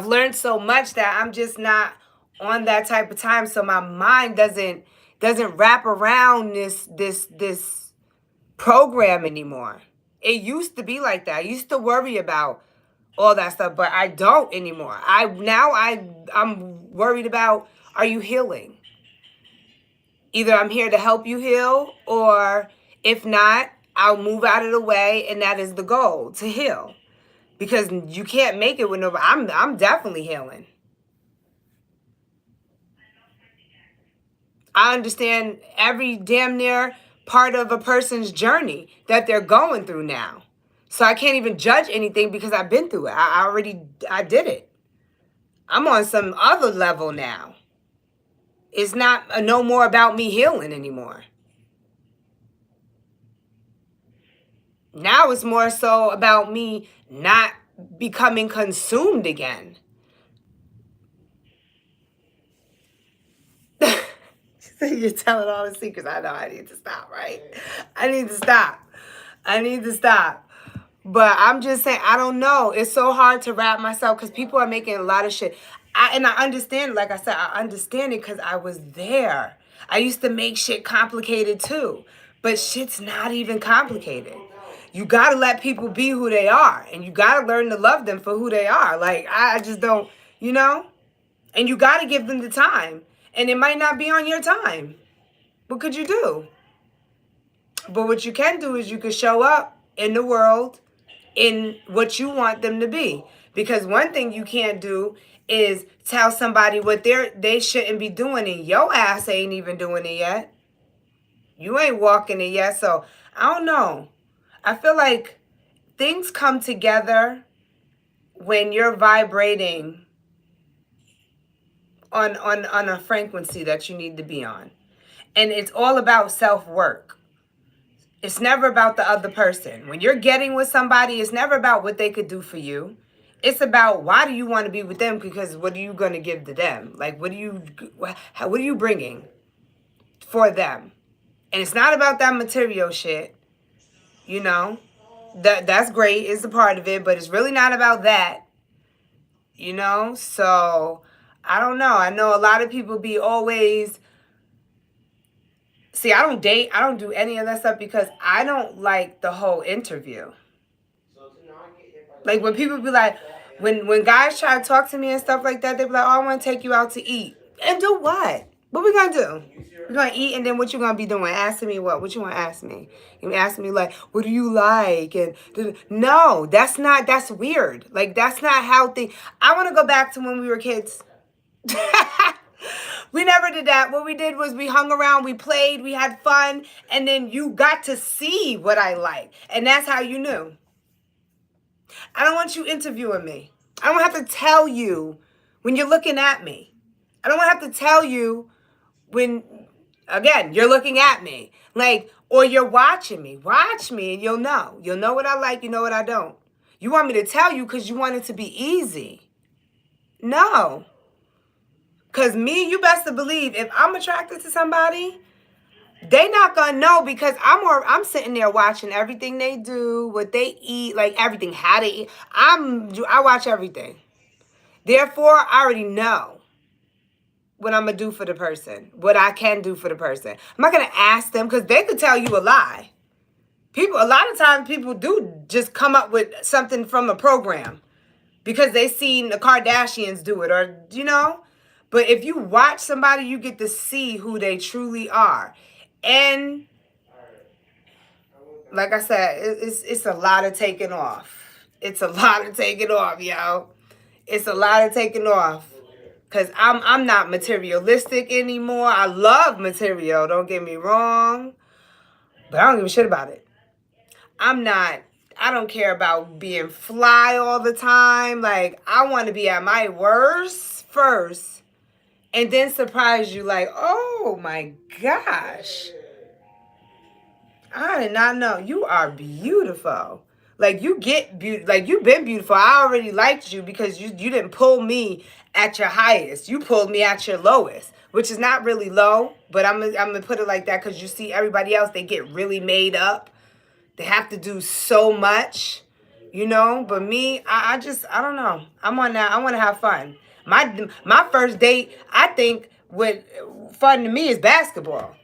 learned so much that I'm just not on that type of time. So my mind doesn't wrap around this program anymore. It used to be like that. I used to worry about all that stuff, but I don't anymore. I'm worried about, are you healing? Either I'm here to help you heal, or if not, I'll move out of the way, and that is the goal, to heal. Because you can't make it with nobody. I'm definitely healing. I understand every damn near part of a person's journey that they're going through now. So I can't even judge anything because I've been through it. I did it. I'm on some other level now. It's not no more about me healing anymore. Now it's more so about me not becoming consumed again. You're telling all the secrets. I know I need to stop, right? I need to stop. I need to stop. But I'm just saying, I don't know. It's so hard to wrap myself because people are making a lot of shit. And I understand, like I said, I understand it because I was there. I used to make shit complicated too. But shit's not even complicated. You gotta let people be who they are. And you gotta learn to love them for who they are. Like, I just don't, you know? And you gotta give them the time. And it might not be on your time. What could you do? But what you can do is you can show up in the world in what you want them to be. Because one thing you can't do is tell somebody what they shouldn't be doing and your ass ain't even doing it yet. You ain't walking it yet. So I don't know. I feel like things come together when you're vibrating on a frequency that you need to be on. And it's all about self-work. It's never about the other person. When you're getting with somebody, it's never about what they could do for you. It's about why do you want to be with them, because what are you going to give to them? Like, what are you bringing for them? And it's not about that material shit, you know? That's great. It's a part of it, but it's really not about that, you know? So, I don't know. I know a lot of people be always... See, I don't date. I don't do any of that stuff because I don't like the whole interview. Like when people be like, when guys try to talk to me and stuff like that, they be like, oh, I want to take you out to eat. And do what? What we gonna do? We're gonna eat, and then what you gonna be doing? Asking me what? What you wanna ask me? You asking me like, what do you like? And no, that's weird. Like that's not how things. I want to go back to when we were kids. We never did that. What we did was we hung around, we played, we had fun, and then you got to see what I like. And that's how you knew. I don't want you interviewing me. I don't have to tell you when you're looking at me. I don't have to tell you when, again, you're looking at me. Like, or you're watching me. Watch me and you'll know. You'll know what I like, you know what I don't. You want me to tell you because you want it to be easy. No. Because me, you best to believe, if I'm attracted to somebody, they not going to know because I'm sitting there watching everything they do, what they eat, like everything, how they eat. I watch everything. Therefore, I already know what I'm going to do for the person, what I can do for the person. I'm not going to ask them because they could tell you a lie. A lot of times people do just come up with something from a program because they seen the Kardashians do it or, you know. But if you watch somebody, you get to see who they truly are. And like I said, it's a lot of taking off. It's a lot of taking off, yo. It's a lot of taking off. Because I'm not materialistic anymore. I love material, don't get me wrong. But I don't give a shit about it. I don't care about being fly all the time. Like, I want to be at my worst first. And then surprise you like, oh my gosh. I did not know. You are beautiful. Like you get like you've been beautiful. I already liked you because you didn't pull me at your highest. You pulled me at your lowest, which is not really low, but I'm gonna put it like that because you see everybody else, they get really made up. They have to do so much, you know. But me, I don't know. I'm on that. I want to have fun. My first date, I think, with fun to me is basketball.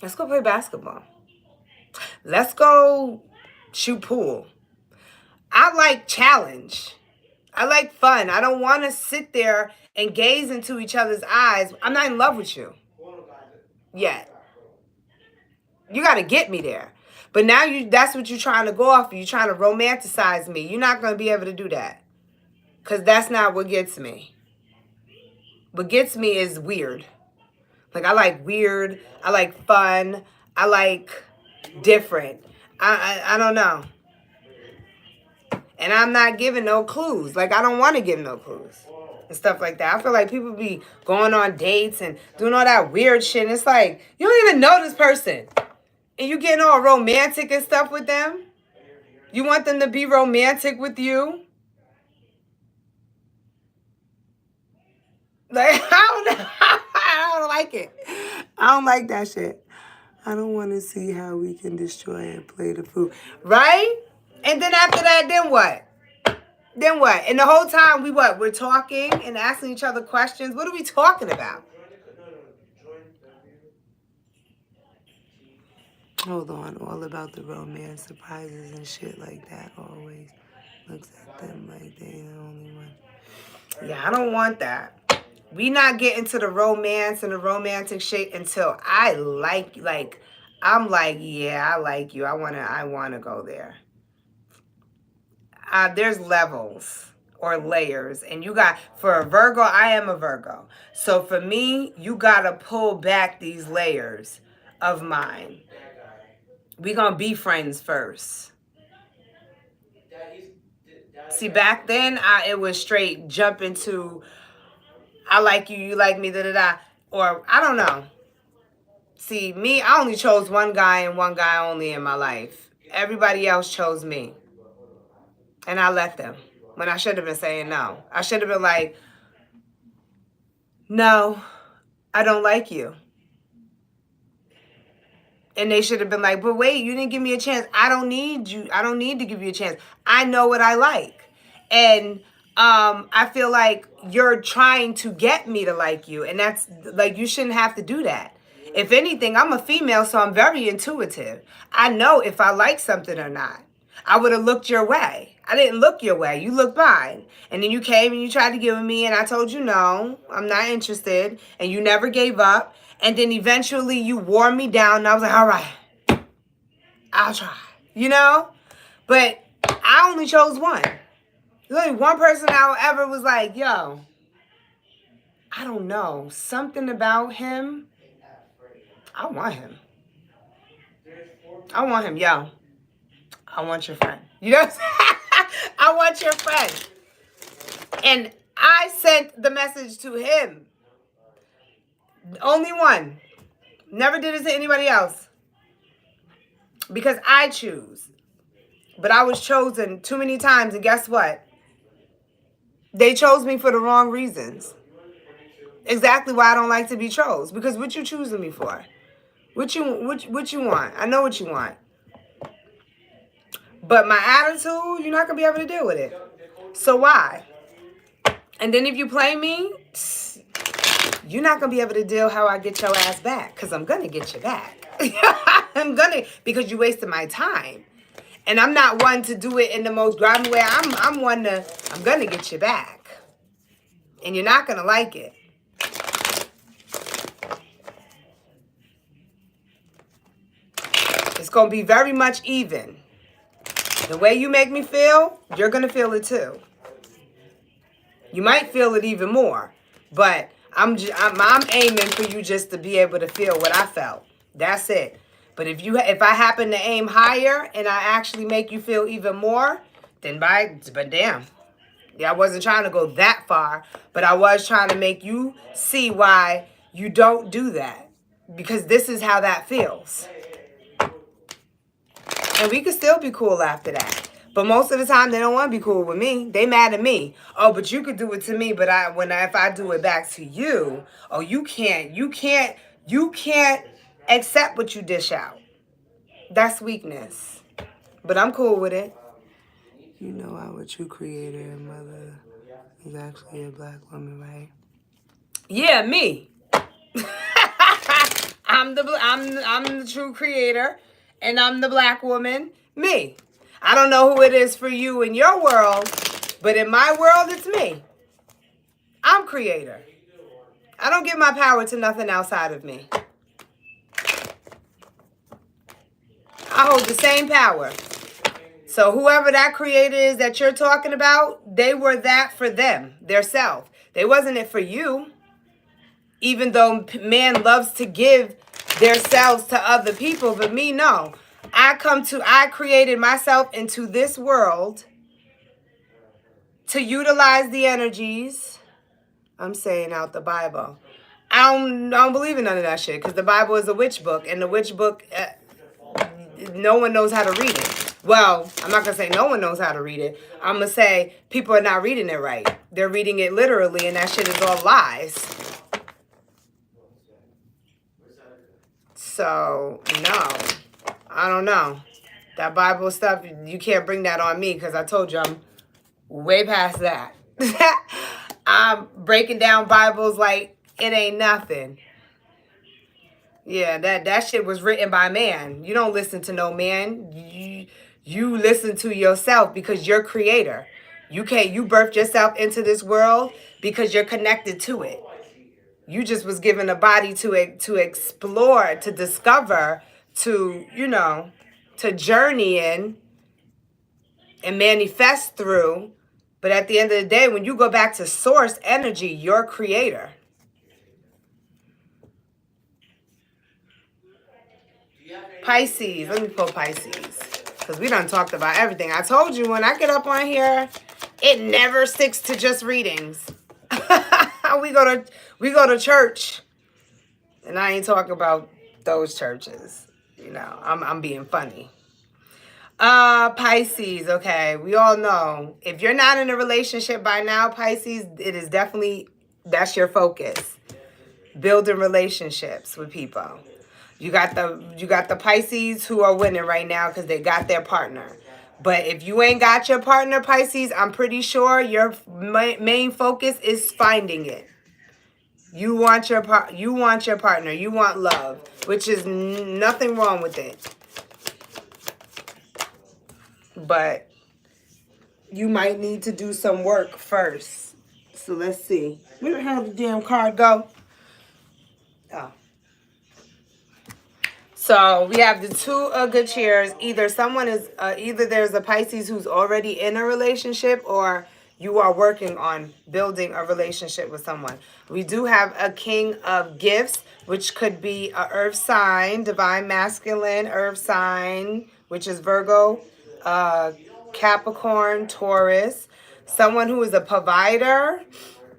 Let's go play basketball. Let's go shoot pool. I like challenge. I like fun. I don't want to sit there and gaze into each other's eyes. I'm not in love with you yet. You got to get me there. But now that's what you're trying to go off of. You're trying to romanticize me. You're not going to be able to do that. Because that's not what gets me. What gets me is weird. Like, I like weird. I like fun. I like different. I don't know. And I'm not giving no clues. Like, I don't want to give no clues and stuff like that. I feel like people be going on dates and doing all that weird shit. And it's like, you don't even know this person. And you getting all romantic and stuff with them. You want them to be romantic with you. Like, I don't know. I don't like it. I don't like that shit. I don't want to see how we can destroy and play the fool. Right? And then after that, then what? Then what? And the whole time we what? We're talking and asking each other questions. What are we talking about? Hold on. All about the romance, surprises and shit like that. Always looks at them like they the only one. Yeah, I don't want that. We not getting to the romance and the romantic shit until I like I'm like, yeah, I like you. I wanna go there. There's levels or layers, and you got, for a Virgo, I am a Virgo. So for me, you gotta pull back these layers of mine. We gonna be friends first. See, back then, it was straight jump into, I like you, you like me, da-da-da. Or, I don't know. See, me, I only chose one guy and one guy only in my life. Everybody else chose me. And I let them. When I should have been saying no. I should have been like, no, I don't like you. And they should have been like, but wait, you didn't give me a chance. I don't need you. I don't need to give you a chance. I know what I like. And I feel like you're trying to get me to like you. And that's like, you shouldn't have to do that. If anything, I'm a female, so I'm very intuitive. I know if I like something or not. I would have looked your way. I didn't look your way. You looked mine. And then you came and you tried to give me, and I told you no, I'm not interested. And you never gave up. And then eventually you wore me down. And I was like, all right, I'll try. You know? But I only chose one. There's only one person I ever was like, yo, I don't know. Something about him. I want him. I want him, yo. I want your friend. You know what I'm saying? I want your friend. And I sent the message to him. Only one. Never did it to anybody else. Because I choose. But I was chosen too many times, and guess what? They chose me for the wrong reasons. Exactly why I don't like to be chose. Because what you choosing me for? What you want? I know what you want. But my attitude, you're not going to be able to deal with it. So why? And then if you play me, you're not going to be able to deal how I get your ass back. Because I'm going to get you back. I'm going to, because you wasted my time. And I'm not one to do it in the most grimy way. I'm going to get you back. And you're not going to like it. It's going to be very much even. The way you make me feel, you're going to feel it too. You might feel it even more. But I'm aiming for you just to be able to feel what I felt. That's it. But if I happen to aim higher and I actually make you feel even more, then but damn. Yeah, I wasn't trying to go that far, but I was trying to make you see why you don't do that. Because this is how that feels. And we could still be cool after that. But most of the time, they don't want to be cool with me. They mad at me. Oh, but you could do it to me, but if I do it back to you, oh, you can't accept what you dish out. That's weakness. But I'm cool with it. You know our true creator and mother is actually a black woman, right? Yeah, me. I'm the true creator, and I'm the black woman. Me. I don't know who it is for you in your world, but in my world, it's me. I'm creator. I don't give my power to nothing outside of me. I hold the same power. So whoever that creator is that you're talking about, they were that for them, their self. They wasn't it for you. Even though man loves to give their selves to other people, but me, no. I created myself into this world to utilize the energies. I'm saying out the Bible. I don't believe in none of that shit because the Bible is a witch book, and the witch book, no one knows how to read it. Well, I'm not gonna say no one knows how to read it. I'm gonna say people are not reading it right. They're reading it literally, and that shit is all lies. So no, I don't know. That Bible stuff, you can't bring that on me because I told you I'm way past that. I'm breaking down Bibles like it ain't nothing. Yeah, that shit was written by man. You don't listen to no man. You listen to yourself because you're creator. You birthed yourself into this world because you're connected to it. You just was given a body to explore, to discover, to journey in and manifest through. But at the end of the day, when you go back to source energy, you're creator. Pisces. Let me pull Pisces. Because we done talked about everything. I told you when I get up on here, it never sticks to just readings. we go to church. And I ain't talking about those churches. I'm being funny. Pisces, okay. We all know. If you're not in a relationship by now, Pisces, it is definitely, that's your focus. Building relationships with people. You got the Pisces who are winning right now because they got their partner. But if you ain't got your partner, Pisces, I'm pretty sure your main focus is finding it. You want your partner. You want love, which is nothing wrong with it. But you might need to do some work first. So let's see. Where the hell did the damn card go? Oh. So we have the two of good cheers. Either there's a Pisces who's already in a relationship, or you are working on building a relationship with someone. We do have a King of Gifts, which could be a earth sign, divine masculine earth sign, which is Virgo, Capricorn, Taurus. Someone who is a provider,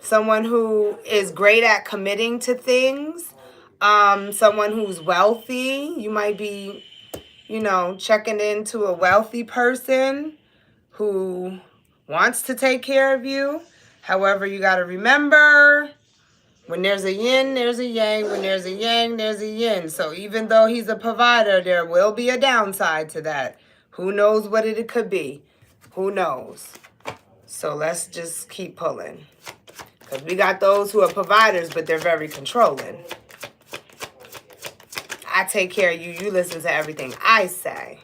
someone who is great at committing to things. Someone who's wealthy. You might be, checking into a wealthy person who wants to take care of you. However, you got to remember, when there's a yin, there's a yang. When there's a yang, there's a yin. So even though he's a provider, there will be a downside to that. Who knows what it could be? Who knows? So let's just keep pulling. Because we got those who are providers, but they're very controlling. I take care of you. You listen to everything I say.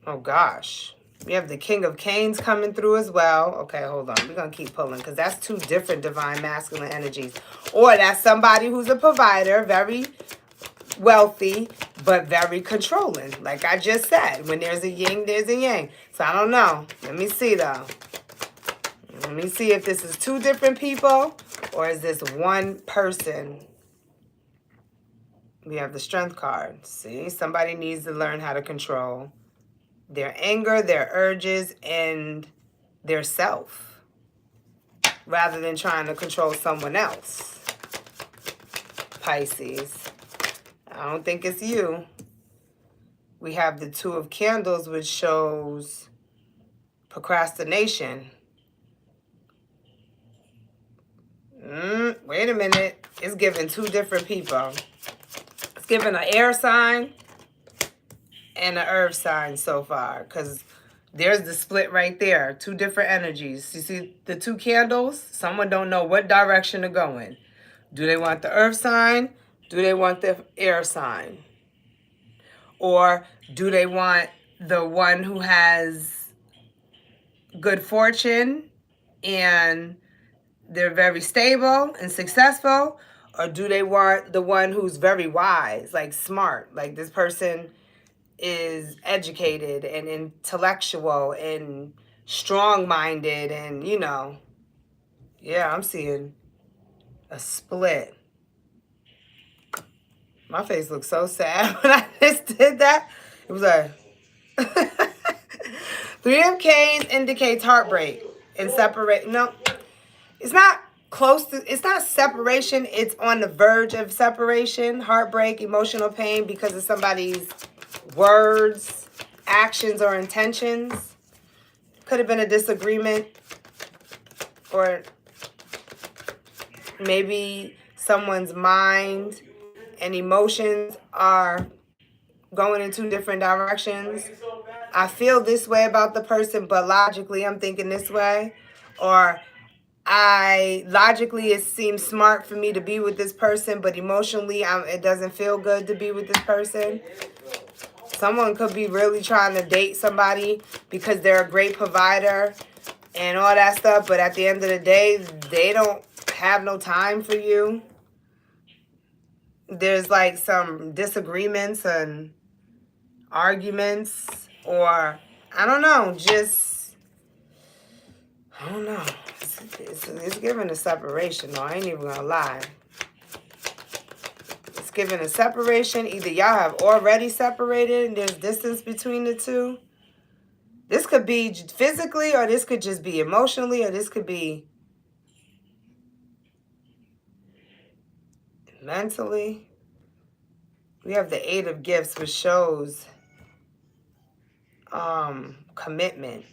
Oh, gosh. We have the King of Canes coming through as well. Okay, hold on. We're going to keep pulling because that's two different divine masculine energies. Or that's somebody who's a provider, very wealthy, but very controlling. Like I just said, when there's a yin, there's a yang. So I don't know. Let me see, though. Let me see if this is two different people or is this one person. We have the Strength card. See, somebody needs to learn how to control their anger, their urges, and their self, rather than trying to control someone else. Pisces. I don't think it's you. We have the Two of Candles, which shows procrastination. Wait a minute. It's giving two different people. It's giving an air sign and an earth sign so far, because there's the split right there. Two different energies. You see the two candles? Someone don't know what direction to go in. Do they want the earth sign? Do they want the air sign? Or do they want the one who has good fortune and they're very stable and successful? Or do they want the one who's very wise, like smart, like this person is educated and intellectual and strong-minded and, yeah, I'm seeing a split. My face looks so sad when I just did that. It was like, Three of Canes indicates heartbreak and separate. No, it's not close to, it's not separation. It's on the verge of separation, heartbreak, emotional pain because of somebody's words, actions, or intentions. Could have been a disagreement, or maybe someone's mind and emotions are going in two different directions. I feel this way about the person, but logically I'm thinking this way. Or logically it seems smart for me to be with this person, but emotionally it doesn't feel good to be with this person. Someone could be really trying to date somebody because they're a great provider and all that stuff, but at the end of the day, they don't have no time for you. There's like some disagreements and arguments, or I don't know, just, I don't know. It's giving a separation, though. I ain't even gonna lie. It's giving a separation. Either y'all have already separated and there's distance between the two. This could be physically, or this could just be emotionally, or this could be mentally. We have the Eight of Gifts, which shows commitment,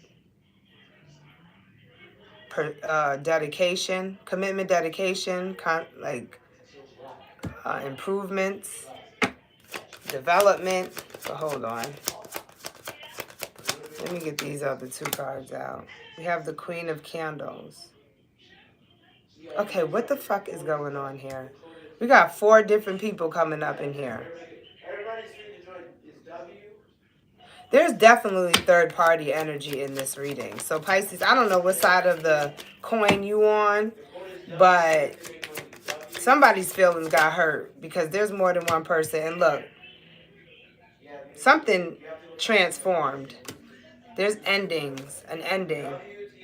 dedication, commitment, dedication, improvements, development. But hold on. Let me get these other two cards out. We have the Queen of Candles. Okay, what the fuck is going on here? We got 4 different people coming up in here. There's definitely third-party energy in this reading. So Pisces, I don't know what side of the coin you on, but somebody's feelings got hurt because there's more than one person. And look, something transformed. There's endings, an ending.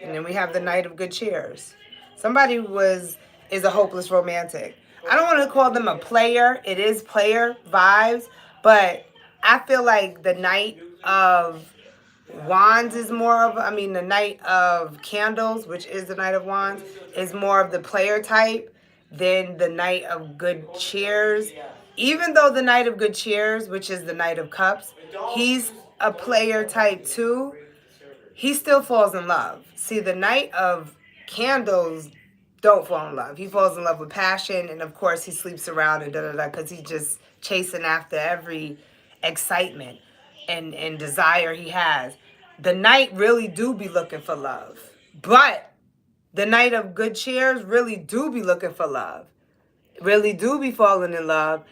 And then we have the Knight of Good Cheers. Somebody is a hopeless romantic. I don't want to call them a player. It is player vibes, but I feel like the Knight of Wands is more of, the Knight of Candles, which is the Knight of Wands, is more of the player type than the Knight of Good Cheers. Even though the Knight of Good Cheers, which is the Knight of Cups, he's a player type too, he still falls in love. See, the Knight of Candles don't fall in love. He falls in love with passion, and of course he sleeps around and da-da-da because he's just chasing after every excitement and desire he has. The Knight really do be looking for love. But the Knight of Good Cheers really do be looking for love. Really do be falling in love.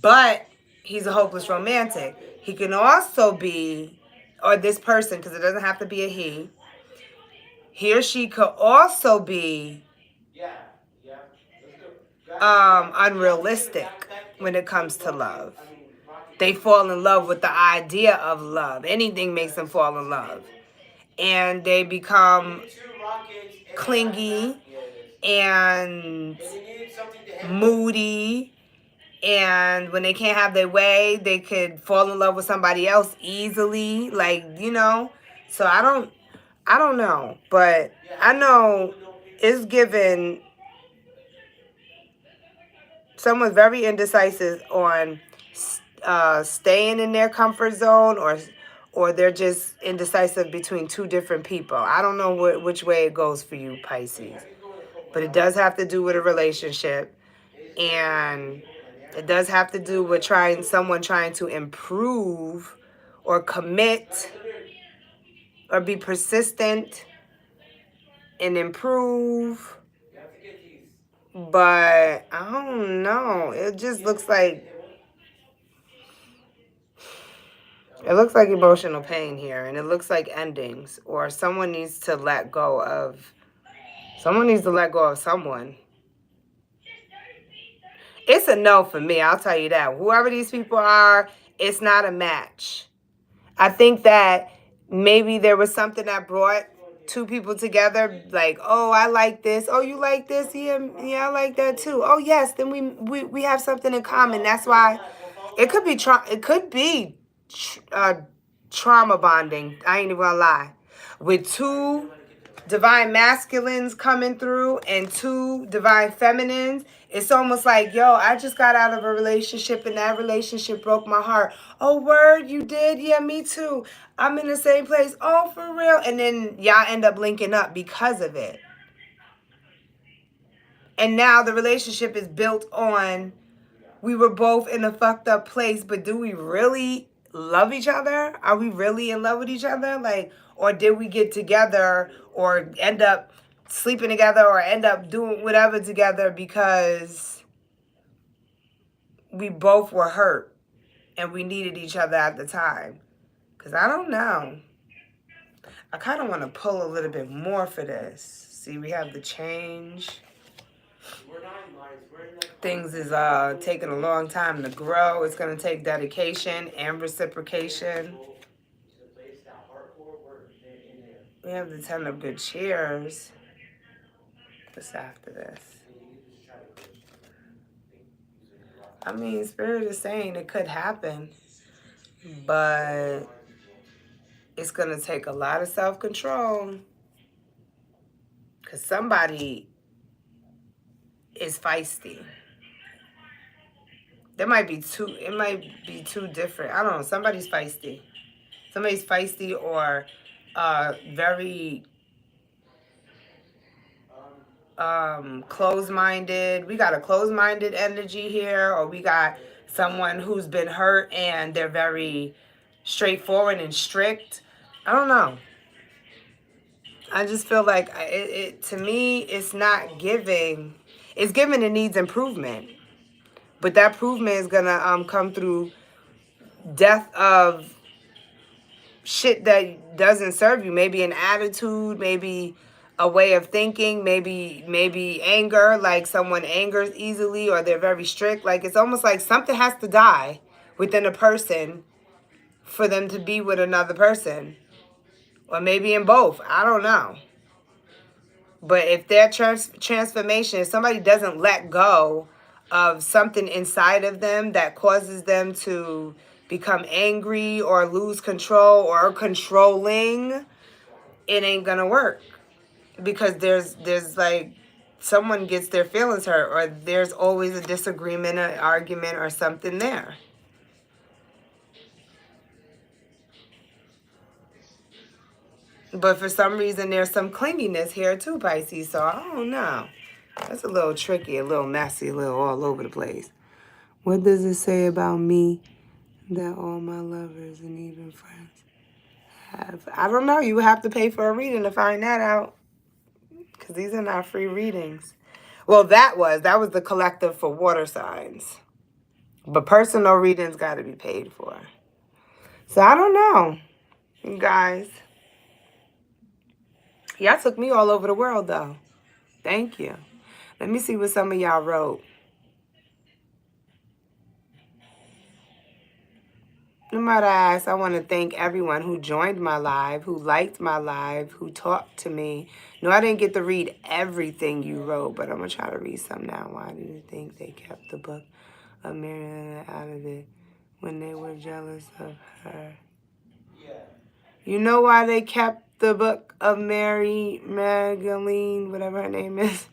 But he's a hopeless romantic. He can also be, or this person, because it doesn't have to be a he or she could also be unrealistic when it comes to love. They fall in love with the idea of love. Anything makes them fall in love. And they become clingy and moody. And when they can't have their way, they could fall in love with somebody else easily. So I don't know. But I know it's given someone very indecisive on staying in their comfort zone, or they're just indecisive between two different people. I don't know which way it goes for you, Pisces. But it does have to do with a relationship. And it does have to do with someone trying to improve or commit or be persistent and improve. But I don't know. It just looks like emotional pain here, and it looks like endings, or someone needs to let go of someone. It's a no for me, I'll tell you that. Whoever these people are, it's not a match. I think that maybe there was something that brought two people together, like, oh, I like this. Oh, you like this? Yeah, I like that too. Oh, yes, then we have something in common. That's why it could be trauma bonding. I ain't even gonna lie. with 2 divine masculines coming through and 2 divine feminines. It's almost like, yo, I just got out of a relationship and that relationship broke my heart. Oh, word, you did? Yeah, me too. I'm in the same place. Oh, for real? And then y'all end up linking up because of it. And now the relationship is built on, we were both in a fucked up place, but do we really love each other? Are we really in love with each other? Like, or did we get together or end up sleeping together or end up doing whatever together because we both were hurt and we needed each other at the time? Because I don't know. I kind of want to pull a little bit more for this. See, we have the change. Things is taking a long time to grow. It's going to take dedication and reciprocation. We have the 10 of good cheers. What's after this? I mean, Spirit is saying it could happen, but it's going to take a lot of self-control because somebody is feisty. There might be two, it might be 2 different. I don't know. Somebody's feisty. Somebody's feisty or very closed-minded. We got a closed-minded energy here, or we got someone who's been hurt and they're very straightforward and strict. I don't know. I just feel like it to me, it's not giving. It's giving it needs improvement. But that improvement is going to come through death of shit that doesn't serve you. Maybe an attitude, maybe a way of thinking, maybe anger, like someone angers easily or they're very strict. Like it's almost like something has to die within a person for them to be with another person. Or maybe in both. I don't know. But if their transformation, if somebody doesn't let go of something inside of them that causes them to become angry or lose control or controlling, it ain't gonna work. Because there's like someone gets their feelings hurt or there's always a disagreement, an argument or something there. But for some reason there's some clinginess here too, Pisces. So I don't know. That's a little tricky, a little messy, a little all over the place. What does it say about me that all my lovers and even friends have? I don't know. You have to pay for a reading to find that out. Because these are not free readings. Well, that was the collective for water signs. But personal readings got to be paid for. So I don't know, you guys. Y'all took me all over the world, though. Thank you. Let me see what some of y'all wrote. No matter ask, I want to thank everyone who joined my live, who liked my live, who talked to me. No, I didn't get to read everything you wrote, but I'm going to try to read some now. Why do you think they kept the book of Mary out of it when they were jealous of her? You know why they kept the book of Mary Magdalene, whatever her name is,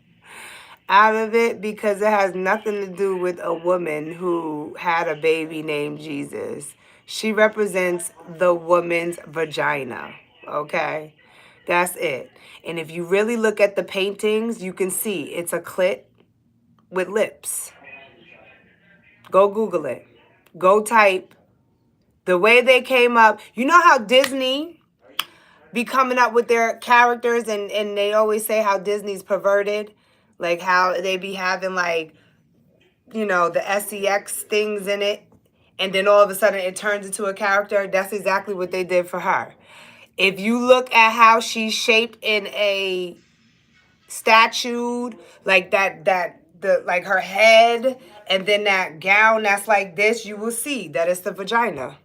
out of it? Because it has nothing to do with a woman who had a baby named Jesus. She represents the woman's vagina, okay? That's it. And if you really look at the paintings, you can see it's a clit with lips. Go Google it. Go type. The way they came up. You know how Disney be coming up with their characters and they always say how Disney's perverted? Like how they be having like, you know, the sex things in it. And then all of a sudden it turns into a character. That's exactly what they did for her. If you look at how she's shaped in a statue, like like her head, and then that gown that's like this, you will see that it's the vagina.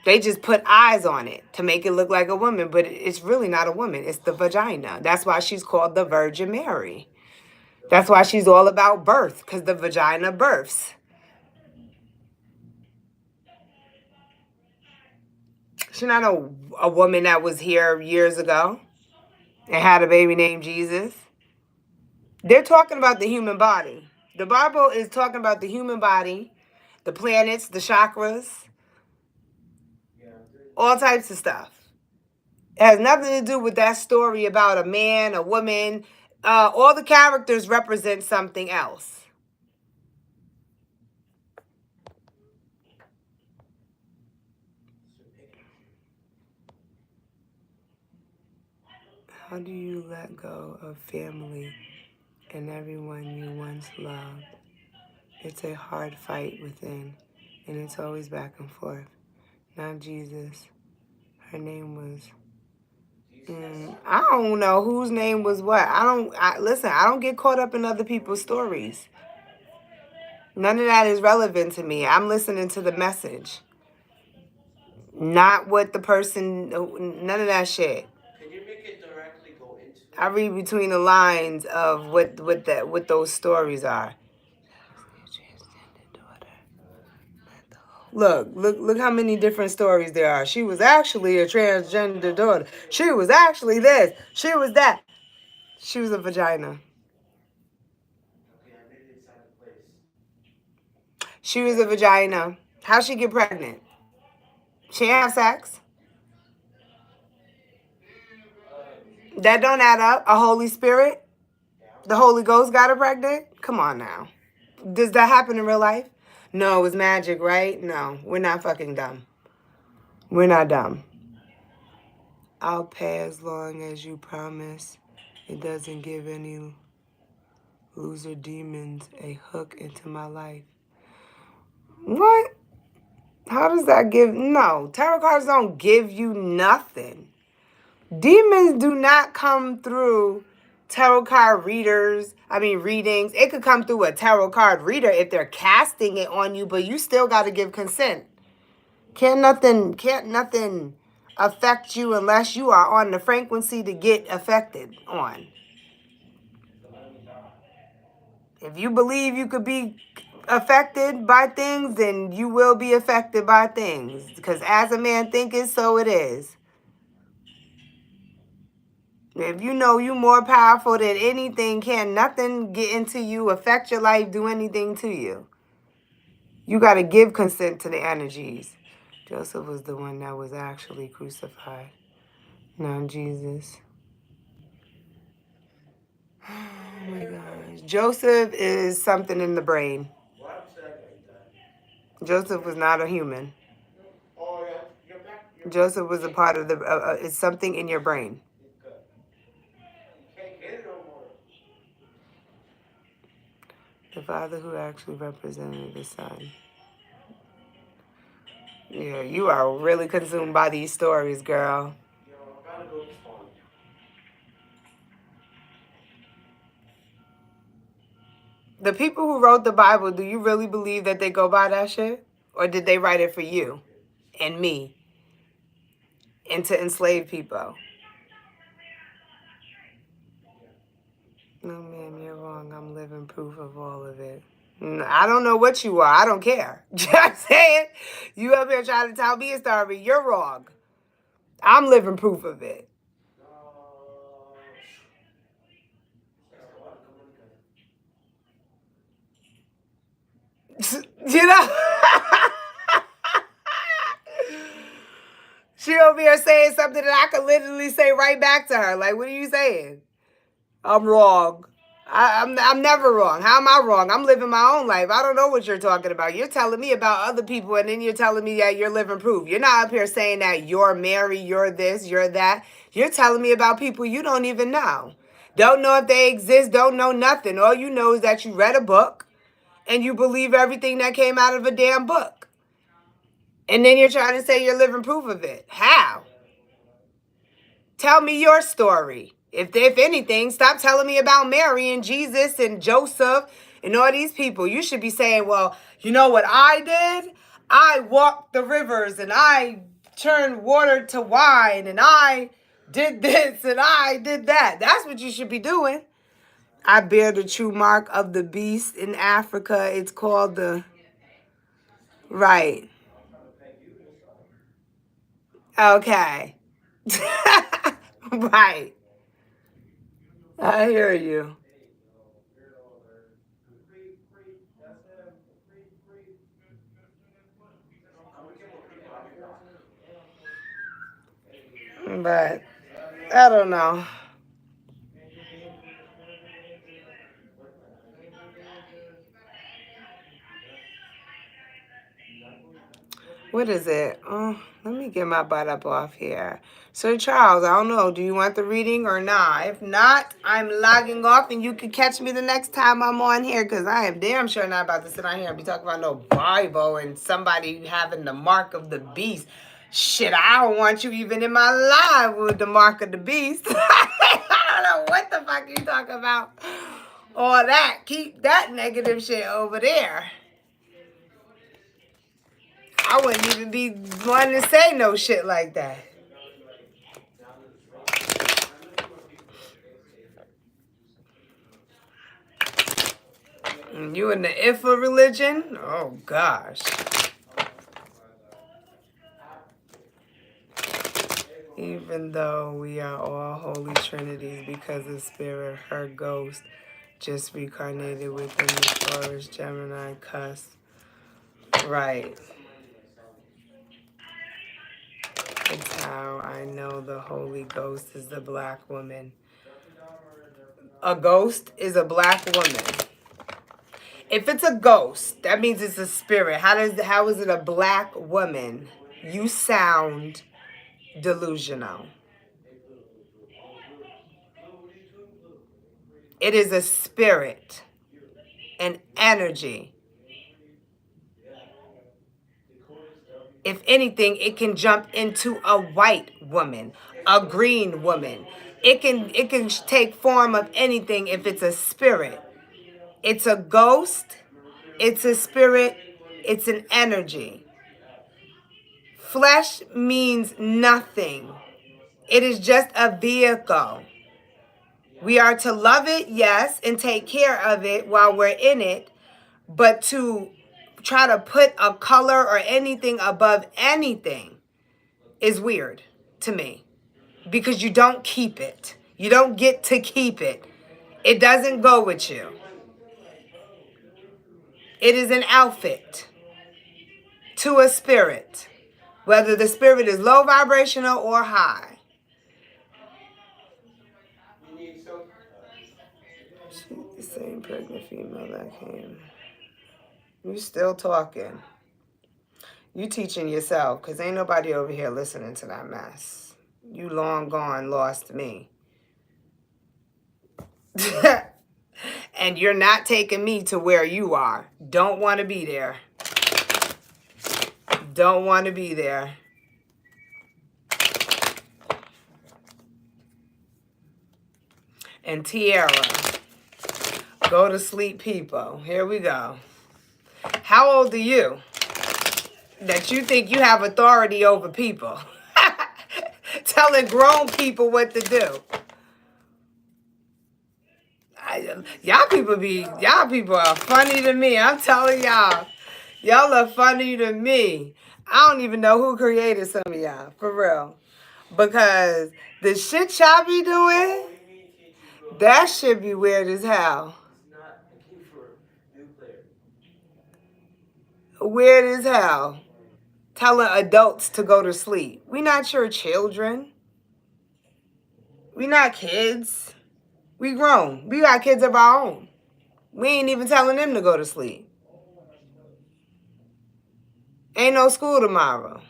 They just put eyes on it to make it look like a woman, but it's really not a woman. It's the vagina. That's why she's called the Virgin Mary. That's why she's all about birth, because the vagina births. She's not a woman that was here years ago and had a baby named Jesus. They're talking about the human body. The Bible is talking about the human body, the planets, the chakras, all types of stuff. It has nothing to do with that story about a man, a woman. All the characters represent something else. How do you let go of family and everyone you once loved? It's a hard fight within, and it's always back and forth. Not Jesus. Her name was... I don't know whose name was what. Listen, I don't get caught up in other people's stories. None of that is relevant to me. I'm listening to the message. Not what the person, none of that shit.
Can you make it directly go into
I read between the lines of what those stories are. Look how many different stories there are. She was actually a transgender daughter. She was actually this. She was that. She was a vagina.
Okay, I made it inside the place.
She was a vagina. How'd she get pregnant? She didn't have sex. That don't add up. A Holy Spirit? The Holy Ghost got her pregnant? Come on now. Does that happen in real life? No, it was magic, right? No, we're not fucking dumb. We're not dumb. I'll pay as long as you promise. It doesn't give any loser demons a hook into my life. What? How does that give? No, tarot cards don't give you nothing. Demons do not come through tarot card readings. It could come through a tarot card reader if they're casting it on you, but you still got to give consent. Can't nothing affect you unless you are on the frequency to get affected on. If you believe you could be affected by things, then you will be affected by things. Because as a man thinketh, so it is. If you know you more powerful than anything, can't nothing get into you, affect your life, do anything to you. You got to give consent to the energies. Joseph was the one that was actually crucified, not Jesus. Oh my gosh. Joseph is something in the brain.
What happened to that guy?
Joseph was not a human.
Oh, yeah. You're back.
Joseph was a part of the... it's something in your brain.
Good. You can't get it no more.
The father who actually represented the son. Yeah, you are really consumed by these stories, girl.
Yo, I gotta go respond.
The people who wrote the Bible, do you really believe that they go by that shit? Or did they write it for you and me? And to enslave people? No, ma'am, you're wrong. I'm living proof of all of it. I don't know what you are. I don't care. Just saying. You up here trying to tell me a story. You're wrong. I'm living proof of it. You know? She over here saying something that I could literally say right back to her. Like, what are you saying? I'm wrong. I'm never wrong. How am I wrong? I'm living my own life. I don't know what you're talking about. You're telling me about other people, and then you're telling me that you're living proof. You're not up here saying that you're Mary, you're this, you're that. You're telling me about people you don't even know. Don't know if they exist, don't know nothing. All you know is that you read a book, and you believe everything that came out of a damn book. And then you're trying to say you're living proof of it. How? Tell me your story. If anything, stop telling me about Mary and Jesus and Joseph and all these people. You should be saying, well, you know what I did? I walked the rivers and I turned water to wine and I did this and I did that. That's what you should be doing. I bear the true mark of the beast in Africa. It's called the... Right. Okay. Right. I hear you. But I don't know. What is it? Oh, let me get my butt up off here. So Charles, I don't know. Do you want the reading or not? If not, I'm logging off and you can catch me the next time I'm on here because I am damn sure not about to sit on here and be talking about no Bible and somebody having the mark of the beast. Shit, I don't want you even in my life with the mark of the beast. I don't know what the fuck you talking about. All that. Keep that negative shit over there. I wouldn't even be wanting to say no shit like that. And you in the Ifa religion? Oh gosh. Even though we are all holy trinities because of spirit, her ghost just reincarnated within the Taurus Gemini cusp. Right. It's how I know the Holy Ghost is the black woman. A ghost is a black woman. If it's a ghost, that means it's a spirit. How is it a black woman? You sound delusional. It is a spirit, an energy. If anything, it can jump into a white woman, a green woman. It can take form of anything if it's a spirit. It's a ghost, it's a spirit, it's an energy. Flesh means nothing. It is just a vehicle. We are to love it, yes, and take care of it while we're in it, but to try to put a color or anything above anything is weird to me because you don't keep it. You don't get to keep it. It doesn't go with you. It is an outfit to a spirit, whether the spirit is low vibrational or high. She's the same pregnant female that came. You still talking. You teaching yourself because ain't nobody over here listening to that mess. You long gone lost me. And you're not taking me to where you are. Don't want to be there. Don't want to be there. And Tiara, go to sleep, people. Here we go. How old are you that you think you have authority over people? Telling grown people what to do. Y'all people are funny to me. I'm telling y'all. Y'all are funny to me. I don't even know who created some of y'all, for real. Because the shit y'all be doing, that shit be weird as hell. Weird as hell. Telling adults to go to sleep. We not your children. We not kids. We grown. We got kids of our own. We ain't even telling them to go to sleep. Ain't no school tomorrow.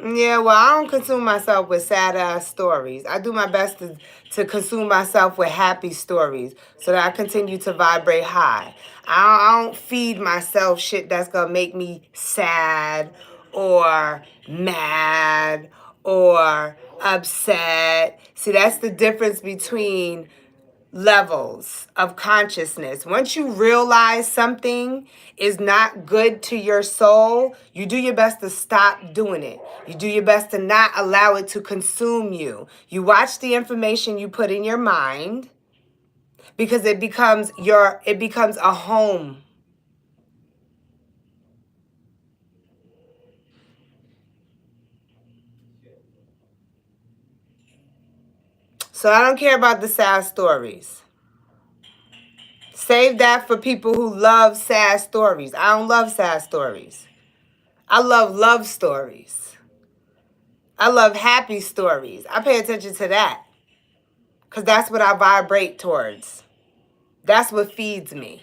Yeah, well, I don't consume myself with sad-ass stories. I do my best to consume myself with happy stories so that I continue to vibrate high. I don't feed myself shit that's going to make me sad or mad or upset. See, that's the difference between levels of consciousness. Once you realize something is not good to your soul, you do your best to stop doing it. You do your best to not allow it to consume you. You watch the information you put in your mind because it becomes a home. So I don't care about the sad stories. Save that for people who love sad stories. I don't love sad stories. I love stories. I love happy stories. I pay attention to that because that's what I vibrate towards. That's what feeds me.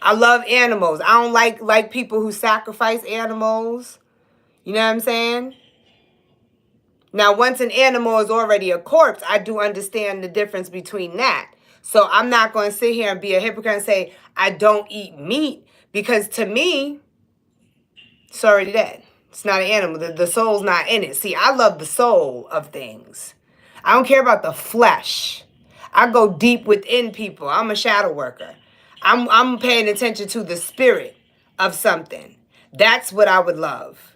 I love animals. I don't like people who sacrifice animals. You know what I'm saying? Now, once an animal is already a corpse, I do understand the difference between that. So I'm not going to sit here and be a hypocrite and say I don't eat meat because to me, it's already dead. It's not an animal. The soul's not in it. See, I love the soul of things. I don't care about the flesh. I go deep within people. I'm a shadow worker. I'm paying attention to the spirit of something. That's what I would love.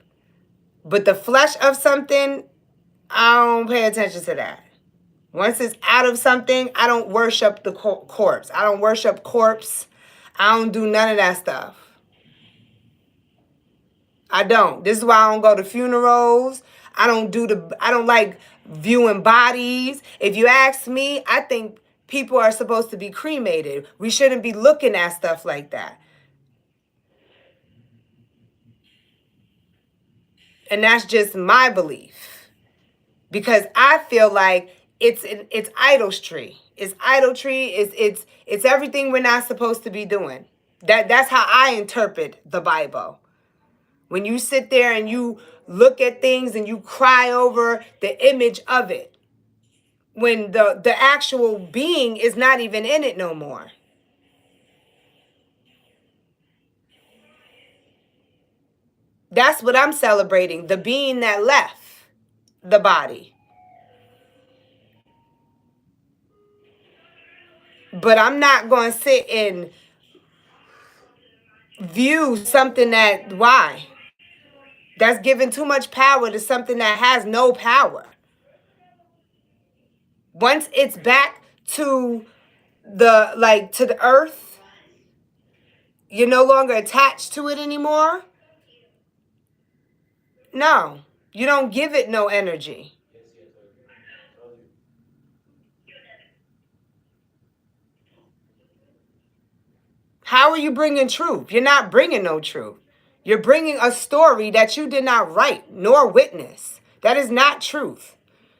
But the flesh of something, I don't pay attention to that. Once it's out of something, I don't worship the corpse. I don't worship corpse. I don't do none of that stuff. I don't. This is why I don't go to funerals. I don't like viewing bodies. If you ask me, I think people are supposed to be cremated. We shouldn't be looking at stuff like that. And that's just my belief. Because I feel like it's idolatry. It's idolatry. It's everything we're not supposed to be doing. That's how I interpret the Bible. When you sit there and you look at things and you cry over the image of it, when the actual being is not even in it no more. That's what I'm celebrating, the being that left the body. But I'm not going to sit and view something why? That's giving too much power to something that has no power. Once it's back to the earth, you're no longer attached to it anymore. No, you don't give it no energy. How are you bringing truth? You're not bringing no truth. You're bringing a story that you did not write nor witness. That is not truth.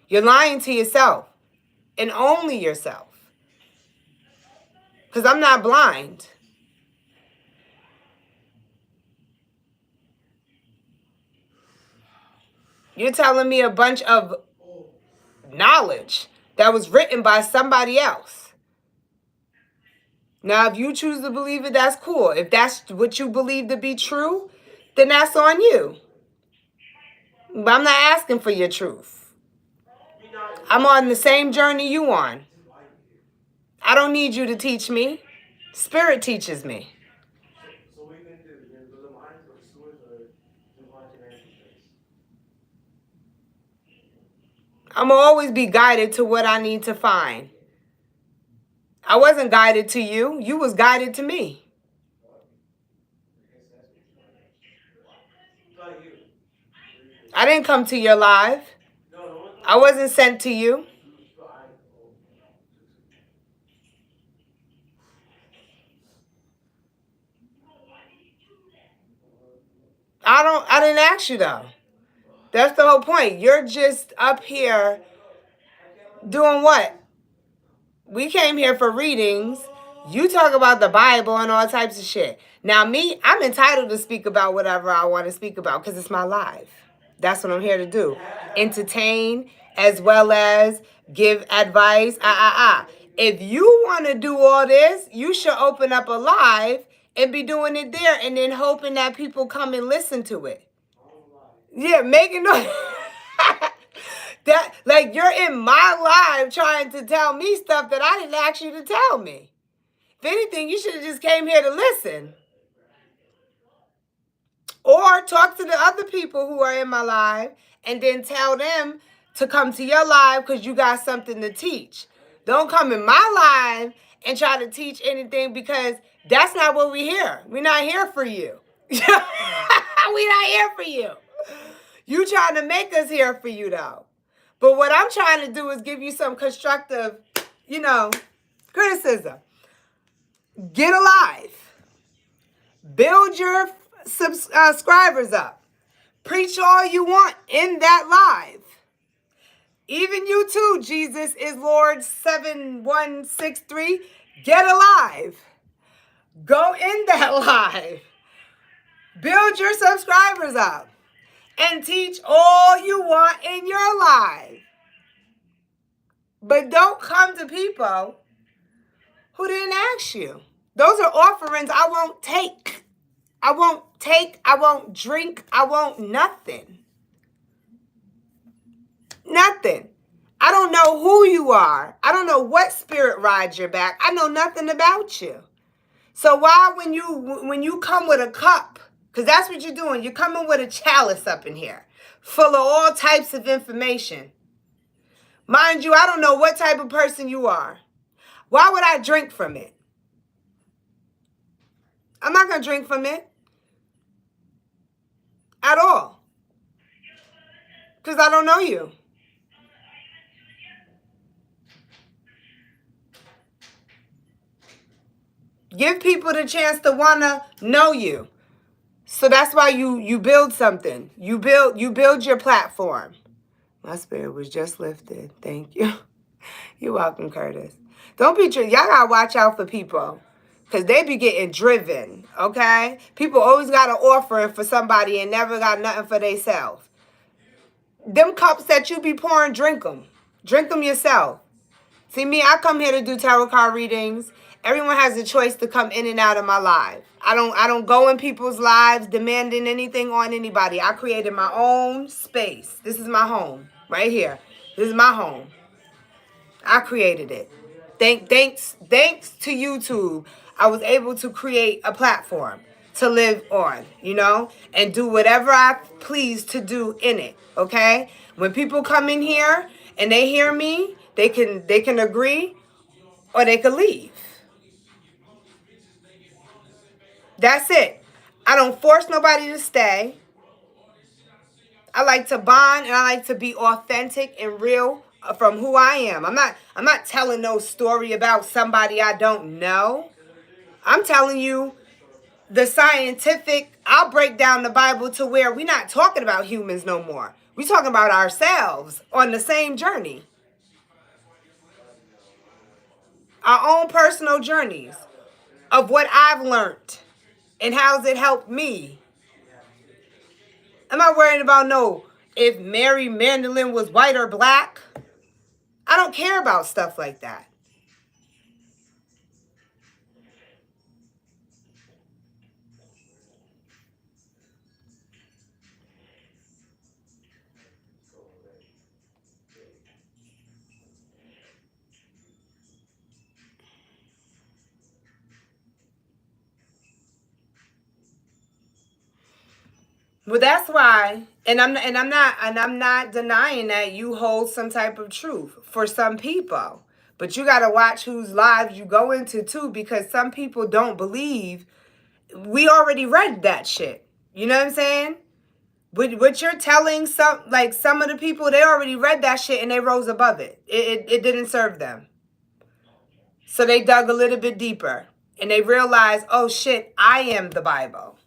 You're lying to yourself and only yourself. Because I'm not blind. You're telling me a bunch of knowledge that was written by somebody else. Now, if you choose to believe it, that's cool. If that's what you believe to be true, then that's on you. But I'm not asking for your truth. I'm on the same journey you on. I don't need you to teach me. Spirit teaches me.
So what are you going to do? You're going to go to the mines or the sewers or do haunted mansion place?
I'm going to always be guided to what I need to find. I wasn't guided to you. You was guided to me.
Not you.
I didn't come to your live. I wasn't sent to you. I didn't ask you though. That's the whole point. You're just up here doing what? We came here for readings. You talk about the Bible and all types of shit. Now me, I'm entitled to speak about whatever I want to speak about because it's my life. That's what I'm here to do. Entertain as well as give advice. If you want to do all this, you should open up a live and be doing it there and then hoping that people come and listen to it. Yeah, making noise. That like you're in my live trying to tell me stuff that I didn't ask you to tell me. If anything, you should have just came here to listen. Or talk to the other people who are in my live and then tell them to come to your live because you got something to teach. Don't come in my live and try to teach anything, because that's not what we hear. We're not here for you. We're not here for you. You trying to make us here for you, though. But what I'm trying to do is give you some constructive, criticism. Get alive. Build your subscribers up. Preach all you want in that live. Even you too, Jesus is Lord 7163. Get alive. Go in that live. Build your subscribers up. And teach all you want in your life. But don't come to people who didn't ask you. Those are offerings I won't take. I won't drink, I won't nothing. Nothing. I don't know who you are. I don't know what spirit rides your back. I know nothing about you. So why when you come with a cup, because that's what you're doing, you're coming with a chalice up in here, full of all types of information. Mind you, I don't know what type of person you are. Why would I drink from it? I'm not going to drink from it. At all. Because I don't know you. Give people the chance to want to know you. So that's why you build something. You build your platform. My spirit was just lifted. Thank you. You're welcome, Curtis. Don't be y'all gotta watch out for people. Because they be getting driven, okay? People always got an offering for somebody and never got nothing for themselves. Them cups that you be pouring, drink them. Drink them yourself. See me, I come here to do tarot card readings. Everyone has a choice to come in and out of my life. I don't go in people's lives demanding anything on anybody. I created my own space. This is my home, right here. This is my home. I created it. Thanks to YouTube, I was able to create a platform to live on, and do whatever I please to do in it, okay? When people come in here and they hear me, they can agree or they can leave. That's it. I don't force nobody to stay. I like to bond and I like to be authentic and real from who I am. I'm not telling no story about somebody I don't know. I'm telling you the scientific, I'll break down the Bible to where we're not talking about humans no more. We're talking about ourselves on the same journey. Our own personal journeys of what I've learned and how's it helped me. I'm not worried about if Mary Magdalene was white or black. I don't care about stuff like that. Well, that's why, and I'm not denying that you hold some type of truth for some people. But you got to watch whose lives you go into too, because some people don't believe. We already read that shit. You know what I'm saying? What you're telling some of the people, they already read that shit and they rose above it. It didn't serve them. So they dug a little bit deeper and they realized, oh shit, I am the Bible.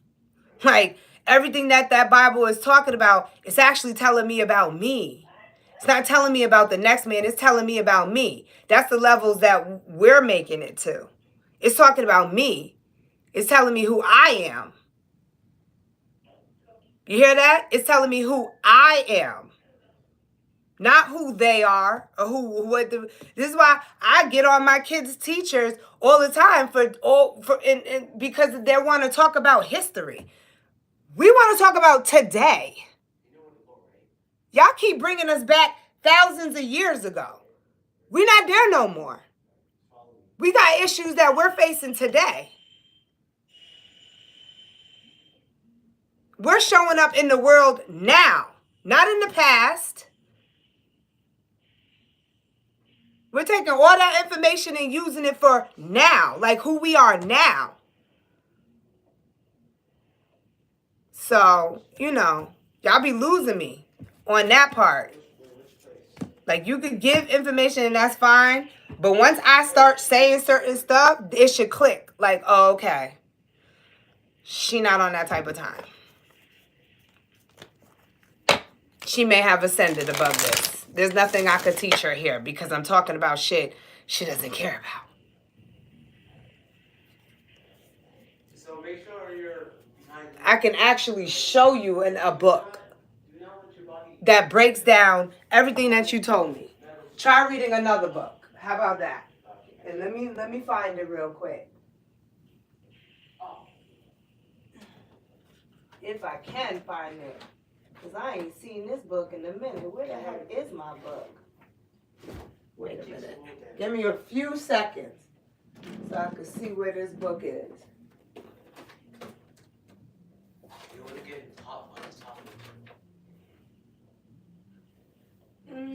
Like, everything that Bible is talking about, it's actually telling me about me. It's not telling me about the next man. It's telling me about me. That's the levels that we're making it to. It's talking about me. It's telling me who I am. You hear that? It's telling me who I am. Not who they are or this is why I get on my kids' teachers all the time because they want to talk about history. We want to talk about today. Y'all keep bringing us back thousands of years ago. We're not there no more. We got issues that we're facing today. We're showing up in the world now, not in the past. We're taking all that information and using it for now, like who we are now. So, y'all be losing me on that part. Like, you could give information and that's fine. But once I start saying certain stuff, it should click. Like, oh, okay. She not on that type of time. She may have ascended above this. There's nothing I could teach her here because I'm talking about shit she doesn't care about.
So make sure you're
I can actually show you in a book that breaks down everything that you told me. Try reading another book. How about that? And let me find it real quick. If I can find it. Because I ain't seen this book in a minute. Where the heck is my book? Wait a minute. Give me a few seconds so I can see where this book is.
You want to get top on top of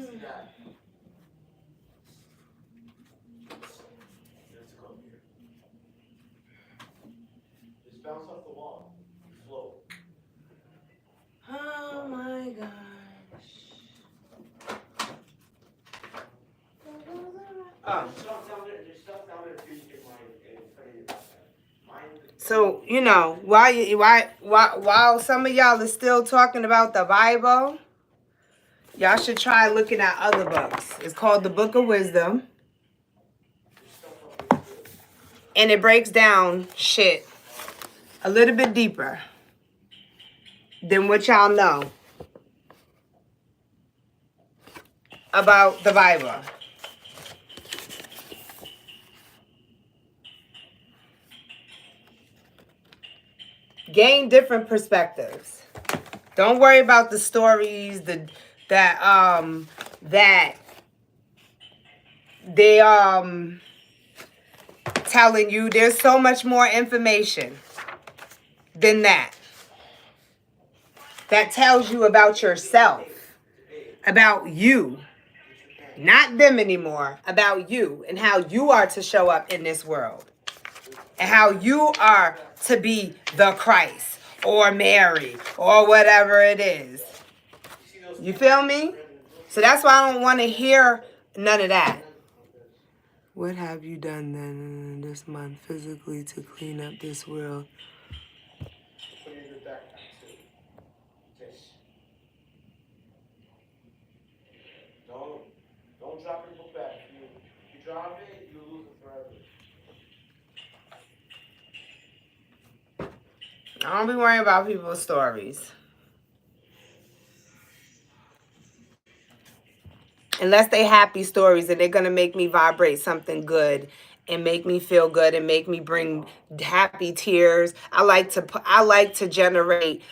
it. See that? Let's go here. Just bounce off the wall. Float.
Oh my gosh.
There's stuff down there if you can find it.
So, while some of y'all are still talking about the Bible, y'all should try looking at other books. It's called the Book of Wisdom. And it breaks down shit a little bit deeper than what y'all know about the Bible. Gain different perspectives. Don't worry about the stories that they telling you. There's so much more information than that. That tells you about yourself, about you, not them anymore, about you and how you are to show up in this world and how you are to be the Christ or Mary or whatever it is. You feel me? So that's why I don't want to hear none of that. What have you done then this month physically to clean up this world?
Put it in your backpack too. Just don't drop your book back. If you drop it, you lose it forever.
I don't be worrying about people's stories. Unless they happy stories and they're going to make me vibrate something good and make me feel good and make me bring happy tears. I like to generate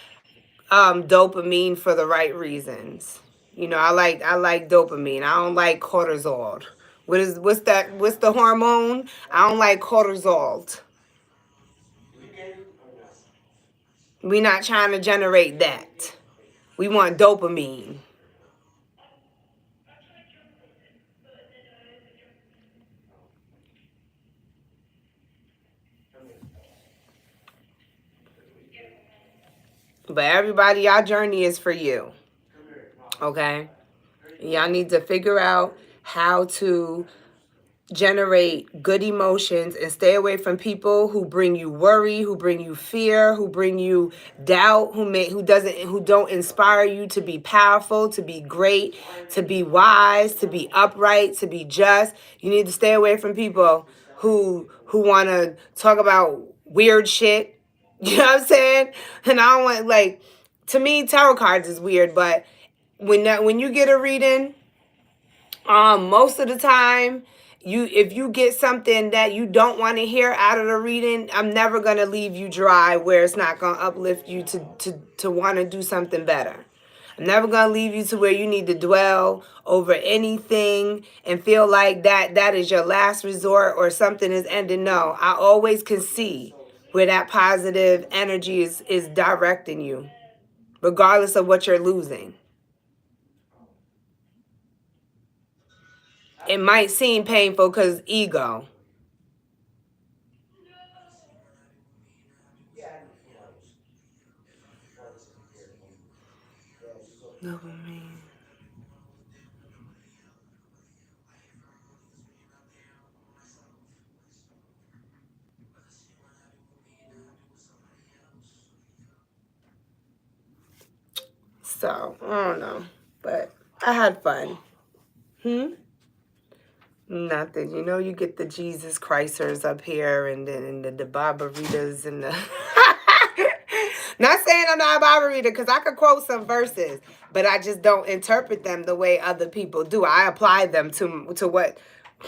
dopamine for the right reasons. I like dopamine. I don't like cortisol. What's the hormone? I don't like cortisol. We not trying to generate that. We want dopamine. But everybody, y'all journey is for you. Okay? Y'all need to figure out how to generate good emotions and stay away from people who bring you worry, who bring you fear, who bring you doubt, who don't inspire you to be powerful, to be great, to be wise, to be upright, to be just. You need to stay away from people who want to talk about weird shit. You know what I'm saying? And I don't want, to me, tarot cards is weird, but when you get a reading, most of the time, if you get something that you don't want to hear out of the reading, I'm never gonna leave you dry where it's not gonna uplift you to want to do something better. I'm never gonna leave you to where you need to dwell over anything and feel like that is your last resort or something is ending. No, I always can see where that positive energy is directing you, regardless of what you're losing. It might seem painful because ego. Dopamine. So, I don't know. But I had fun. Nothing. You know, you get the Jesus Christers up here and then the Barbaritas and the... Not saying I'm not a Barbarita because I could quote some verses, but I just don't interpret them the way other people do. I apply them to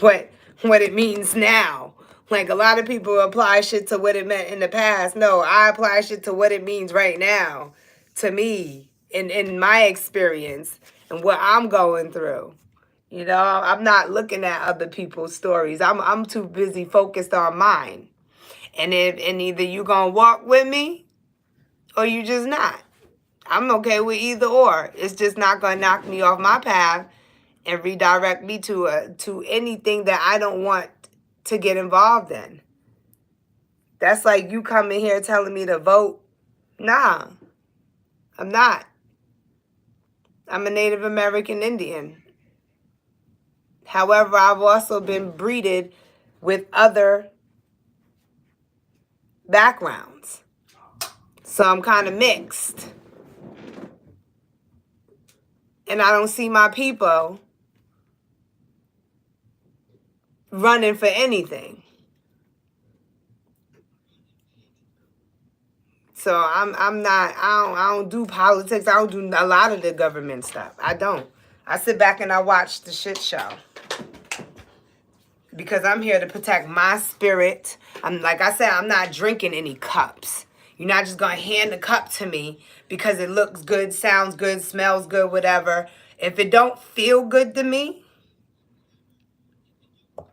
what it means now. Like a lot of people apply shit to what it meant in the past. No, I apply shit to what it means right now. To me, in my experience and what I'm going through. You know, I'm not looking at other people's stories. I'm too busy focused on mine. And either you gonna walk with me or you just not. I'm okay with either or. It's just not gonna knock me off my path and redirect me to anything that I don't want to get involved in. That's like you coming here telling me to vote. Nah, I'm not. I'm a Native American Indian. However, I've also been breeded with other backgrounds. So I'm kind of mixed. And I don't see my people running for anything. So I'm not, I don't do politics. I don't do a lot of the government stuff. I don't. I sit back and I watch the shit show. Because I'm here to protect my spirit. Like I said, I'm not drinking any cups. You're not just going to hand a cup to me because it looks good, sounds good, smells good, whatever. If it don't feel good to me,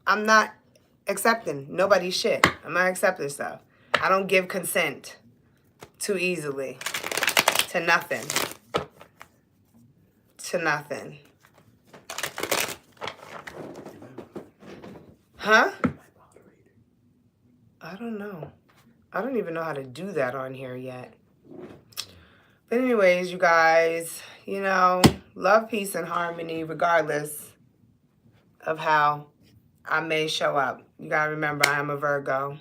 I'm not accepting nobody's shit. I'm not accepting stuff. I don't give consent too easily to nothing. To nothing. Huh? I don't know. I don't even know how to do that on here yet. But anyways, you guys, you know, love, peace, and harmony regardless of how I may show up. You gotta remember, I am a Virgo.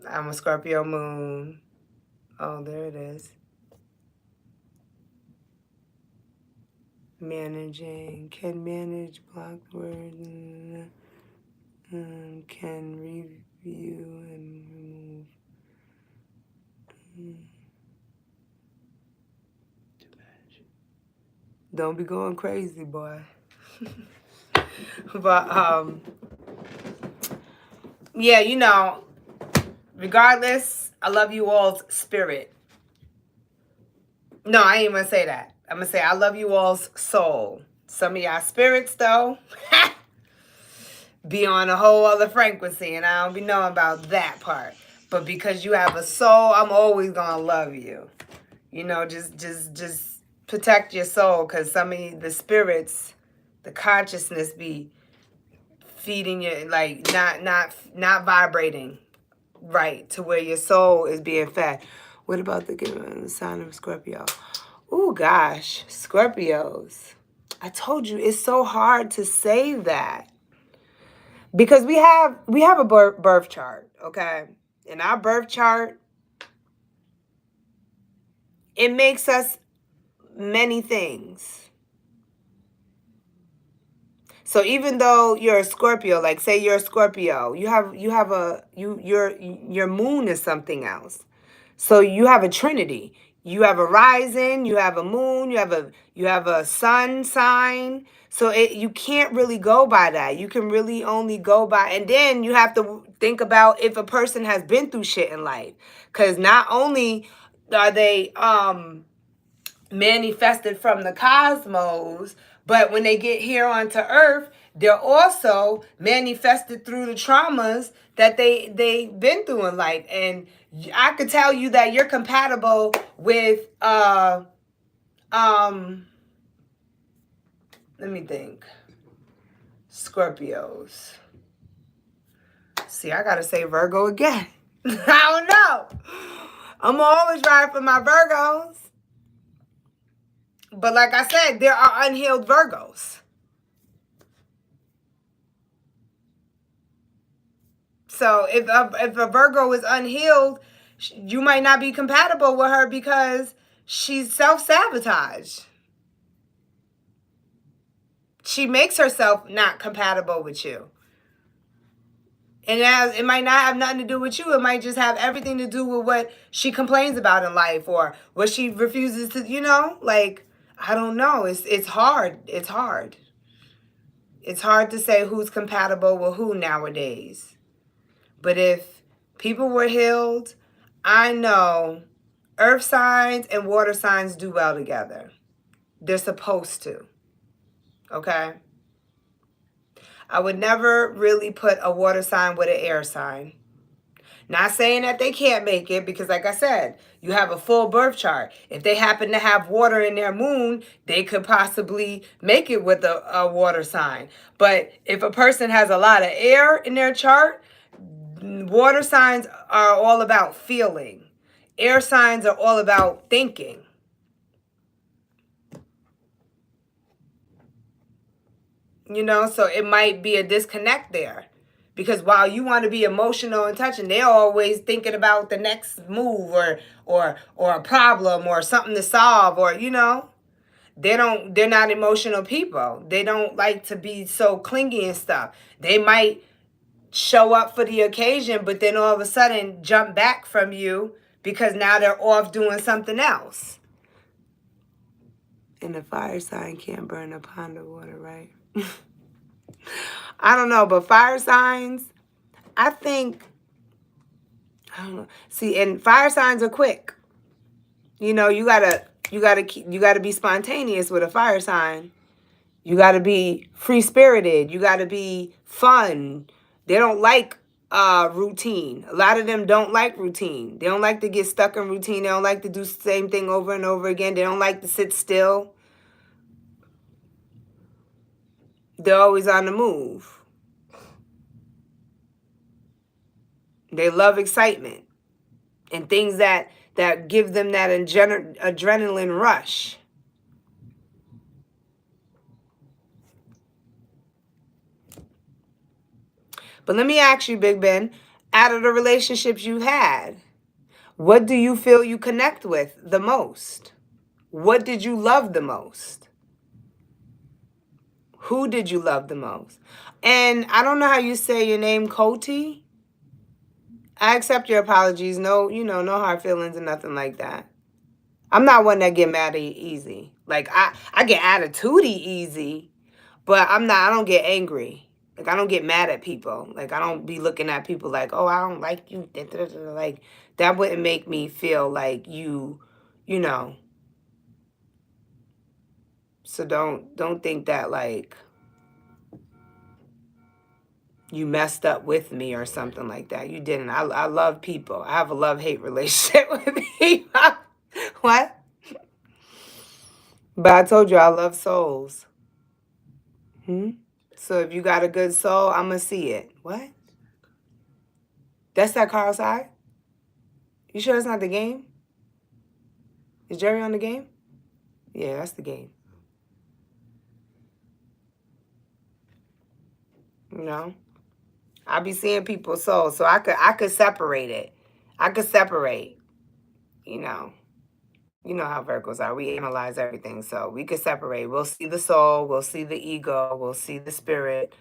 I'm a Scorpio moon. Oh, there it is. Managing, can manage blocked words, can review and remove. Don't be going crazy, boy. But, yeah, you know, regardless, I love you all's spirit. No, I ain't gonna say that. I'm gonna say I love you all's soul. Some of y'all spirits, though, be on a whole other frequency, and I don't be knowing about that part. But because you have a soul, I'm always gonna love you. You know, just protect your soul, because some of the spirits, the consciousness be feeding you, like not vibrating right to where your soul is being fed. What about the sign of Scorpio? Oh gosh, Scorpios. I told you it's so hard to say that because we have a birth chart, okay? In our birth chart, it makes us many things. So even though you're a Scorpio, like say you're a Scorpio, your moon is something else. So you have a trinity. You have a rising, you have a moon, you have a sun sign. So you can't really go by that. You can really only go by, and then you have to think about if a person has been through shit in life. Because not only are they manifested from the cosmos, but when they get here onto earth, they're also manifested through the traumas that they've been through in life. And I could tell you that you're compatible with let me think. Scorpios. See, I gotta say Virgo again. I don't know. I'm always ride for my Virgos. But like I said, there are unhealed Virgos. So if a Virgo is unhealed, you might not be compatible with her because she's self-sabotage. She makes herself not compatible with you. And it might not have nothing to do with you. It might just have everything to do with what she complains about in life or what she refuses to, like, I don't know. It's hard. It's hard. It's hard to say who's compatible with who nowadays. But if people were healed, I know earth signs and water signs do well together. They're supposed to. Okay? I would never really put a water sign with an air sign. Not saying that they can't make it because, like I said, you have a full birth chart. If they happen to have water in their moon, they could possibly make it with a water sign. But if a person has a lot of air in their chart, water signs are all about feeling. Air signs are all about thinking. So it might be a disconnect there. Because while you want to be emotional and touching, they're always thinking about the next move or a problem or something to solve or they're not emotional people. They don't like to be so clingy and stuff. They might show up for the occasion, but then all of a sudden jump back from you because now they're off doing something else. And the fire sign can't burn a pond of water, right? I don't know, but fire signs, I don't know. See, and fire signs are quick. You gotta be spontaneous with a fire sign. You gotta be free spirited. You gotta be fun. They don't like routine. A lot of them don't like routine. They don't like to get stuck in routine. They don't like to do the same thing over and over again. They don't like to sit still. They're always on the move. They love excitement and things that give them that adrenaline rush. But let me ask you, Big Ben, out of the relationships you had, what do you feel you connect with the most? What did you love the most? Who did you love the most? And I don't know how you say your name, Koti. I accept your apologies. No, no hard feelings or nothing like that. I'm not one that get mad easy. Like I get attitude easy, but I don't get angry. Like I don't get mad at people. Like I don't be looking at people like, oh, I don't like you. Like that wouldn't make me feel like you know. So don't think that like you messed up with me or something like that. You didn't. I love people. I have a love-hate relationship with people. What? But I told you I love souls. So if you got a good soul, I'm going to see it. What? That's that car outside? You sure it's not the game? Is Jerry on the game? Yeah, that's the game. I be seeing people's souls, so I could separate it. I could separate, You know how Virgos are. We analyze everything, so we could separate. We'll see the soul, we'll see the ego, we'll see the spirit,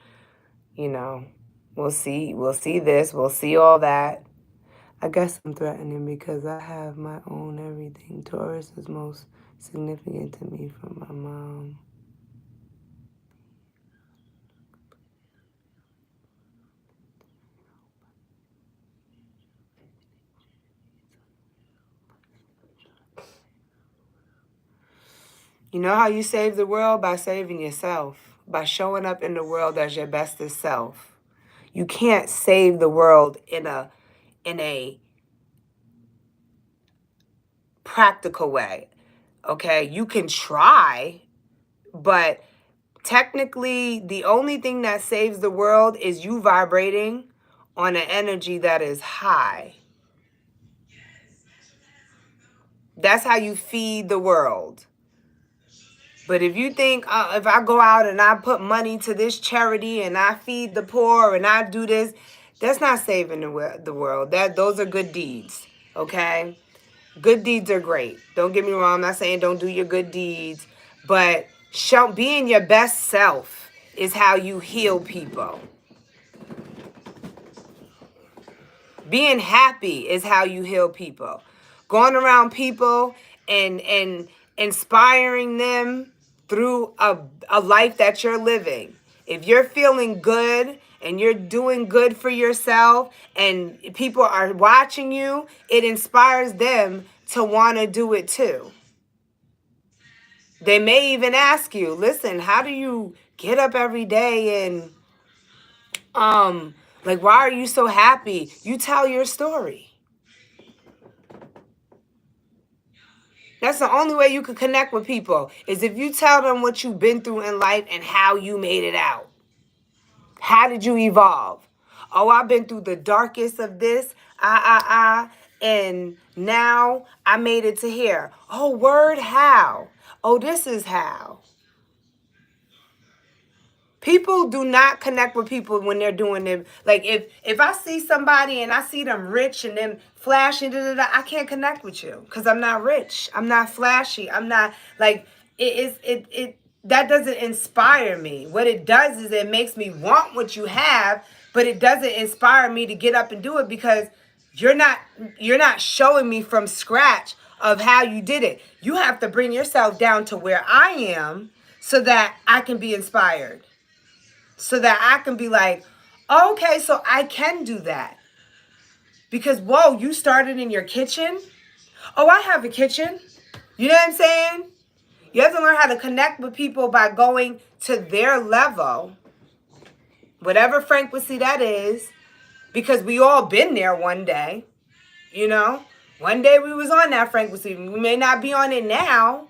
We'll see this, we'll see all that. I guess I'm threatening because I have my own everything. Taurus is most significant to me from my mom. You know how you save the world? By saving yourself. By showing up in the world as your bestest self. You can't save the world in a practical way. Okay? You can try, but technically, the only thing that saves the world is you vibrating on an energy that is high. That's how you feed the world. But if you think, if I go out and I put money to this charity and I feed the poor and I do this, that's not saving the world. Those are good deeds, okay? Good deeds are great. Don't get me wrong. I'm not saying don't do your good deeds. But being your best self is how you heal people. Being happy is how you heal people. Going around people and inspiring them through a life that you're living. If you're feeling good and you're doing good for yourself and people are watching you, it inspires them to want to do it too. They may even ask you, listen, how do you get up every day and like, why are you so happy? You tell your story. That's the only way you can connect with people is if you tell them what you've been through in life and how you made it out. How did you evolve? Oh, I've been through the darkest of this, and now I made it to here. Oh, word, how? Oh, this is how. People do not connect with people when they're doing them. Like if I see somebody and I see them rich and them flashy, I can't connect with you because I'm not rich. I'm not flashy. I'm not like it. That doesn't inspire me. What it does is it makes me want what you have, but it doesn't inspire me to get up and do it because you're not showing me from scratch of how you did it. You have to bring yourself down to where I am so that I can be inspired. So that I can be like, okay, so I can do that. Because, whoa, you started in your kitchen? Oh, I have a kitchen. You know what I'm saying? You have to learn how to connect with people by going to their level, whatever frequency that is, because we all been there one day, you know? One day we was on that frequency. We may not be on it now,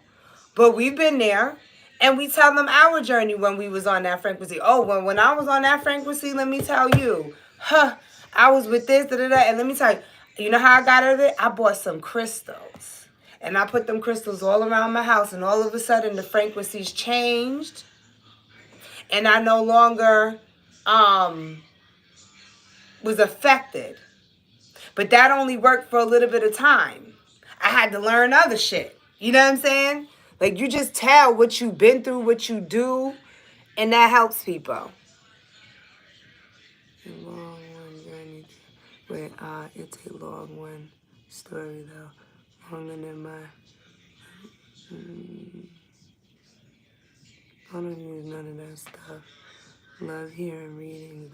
but we've been there. And we tell them our journey when we was on that frequency. Oh, when I was on that frequency, let me tell you, I was with this, and let me tell you, you know how I got out of it? I bought some crystals. And I put them crystals all around my house, and all of a sudden the frequencies changed. And I no longer was affected. But that only worked for a little bit of time. I had to learn other shit. You know what I'm saying? Like, you just tell what you've been through, what you do, and that helps people. A long one journey. Wait, it's a long one story, though. Longer than my... I don't use none of that stuff. Love hearing readings,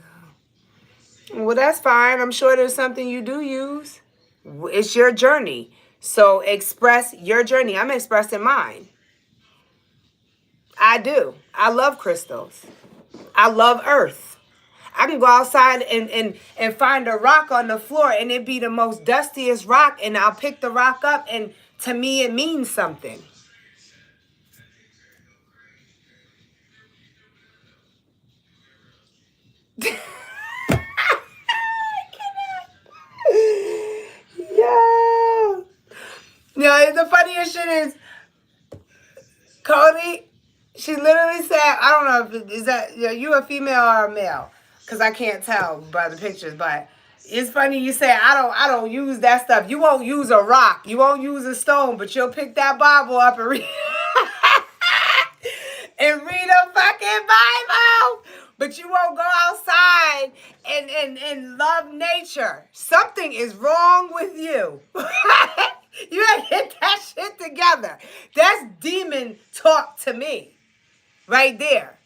though. Well, that's fine. I'm sure there's something you do use. It's your journey. So express your journey. I'm expressing mine. I do. I love crystals. I love earth. I can go outside and find a rock on the floor and it be the most dustiest rock and I'll pick the rock up and to me it means something. Yeah. No, the funniest shit is Cody, she literally said, I don't know if is that you a female or a male, because I can't tell by the pictures. But it's funny you say I don't use that stuff. You won't use a rock, you won't use a stone, but you'll pick that Bible up and read and read a fucking Bible. But you won't go outside and love nature. Something is wrong with you. You gotta get that shit together. That's demon talk to me. Right there.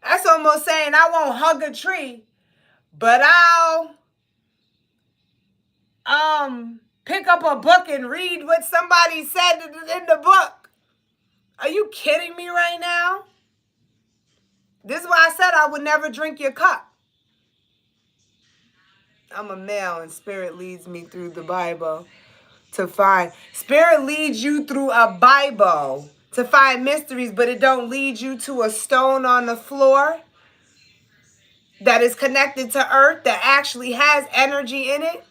That's almost saying I won't hug a tree, but I'll pick up a book and read what somebody said in the book. Are you kidding me right now? This is why I said I would never drink your cup. I'm a male and spirit leads me through the Bible to find. Spirit leads you through a Bible to find mysteries, but it don't lead you to a stone on the floor that is connected to earth, that actually has energy in it?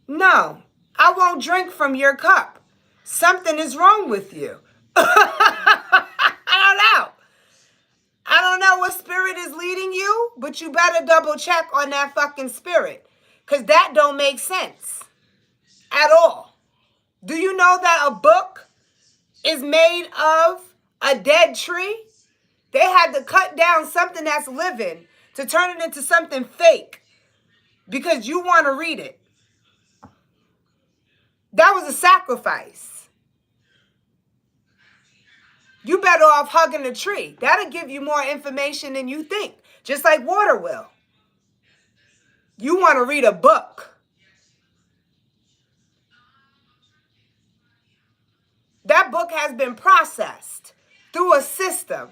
No, I won't drink from your cup. Something is wrong with you. I don't know. I don't know what spirit is leading you, but you better double check on that fucking spirit. Because that don't make sense at all. Do you know that a book is made of a dead tree? They had to cut down something that's living to turn it into something fake because you want to read it. That was a sacrifice. You better off hugging a tree. That'll give you more information than you think, just like water will. You want to read a book. That book has been processed through a system.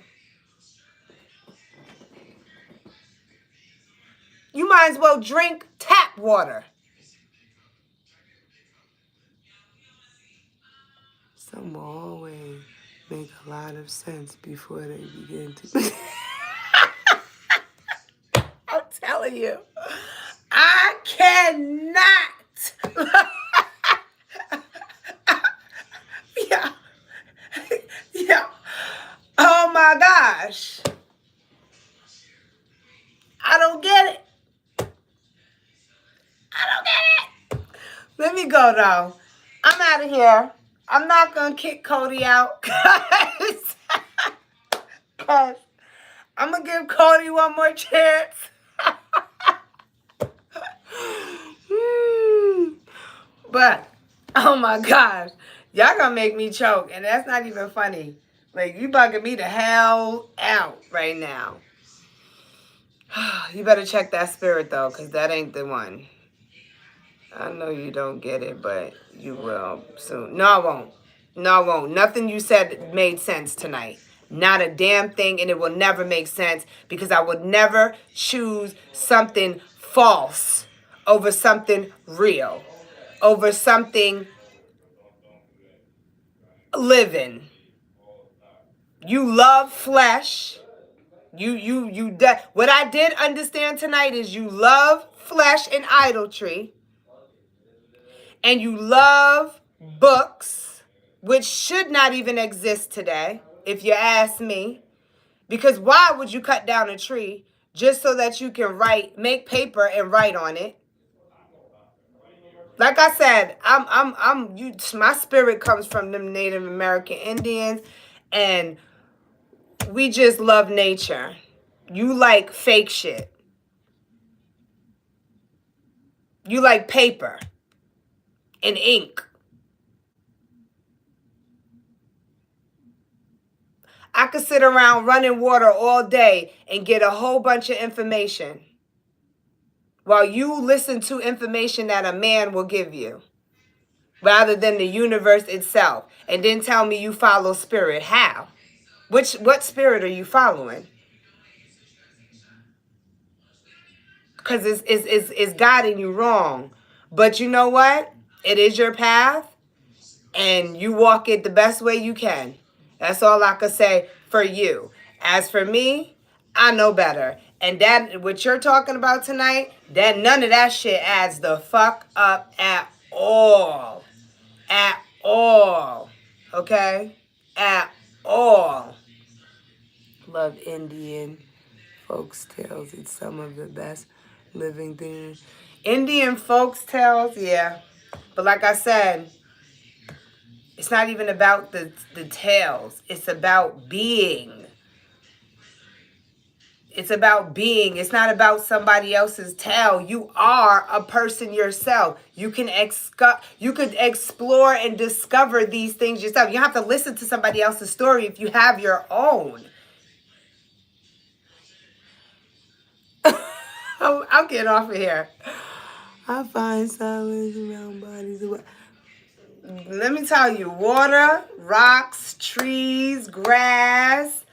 You might as well drink tap water. Some will always make a lot of sense before they begin to. I'm telling you, I cannot. Yeah. Yeah. Oh my gosh. I don't get it. I don't get it. Let me go though. I'm out of here. I'm not going to kick Cody out. Because I'm going to give Cody one more chance. But, oh my gosh. Y'all going to make me choke. And that's not even funny. Like, you bugging me the hell out right now. You better check that spirit, though, because that ain't the one. I know you don't get it, but you will soon. No, I won't. No, I won't. Nothing you said made sense tonight. Not a damn thing, and it will never make sense because I would never choose something false over something real, over something living. You love flesh. What I did understand tonight is you love flesh and idolatry. And you love books, which should not even exist today, if you ask me. Because why would you cut down a tree just so that you can make paper and write on it? Like I said, my spirit comes from them Native American Indians, and we just love nature. You like fake shit. You like paper and ink. I could sit around running water all day and get a whole bunch of information while you listen to information that a man will give you rather than the universe itself, and then tell me you follow spirit. How? What spirit are you following? Because it's guiding you wrong. But you know what? It is your path, and you walk it the best way you can. That's all I could say for you. As for me, I know better. And that, what you're talking about tonight, that none of that shit adds the fuck up at all. At all. Okay? At all. Love Indian folks tales. It's some of the best living things. Indian folks tales, yeah. But like I said, it's not even about the tales. It's about being. It's about being. It's not about somebody else's tale. You are a person yourself. You can explore and discover these things yourself. You don't have to listen to somebody else's story if you have your own. I'm getting off of here. I find silence around bodies. Let me tell you, water, rocks, trees, grass,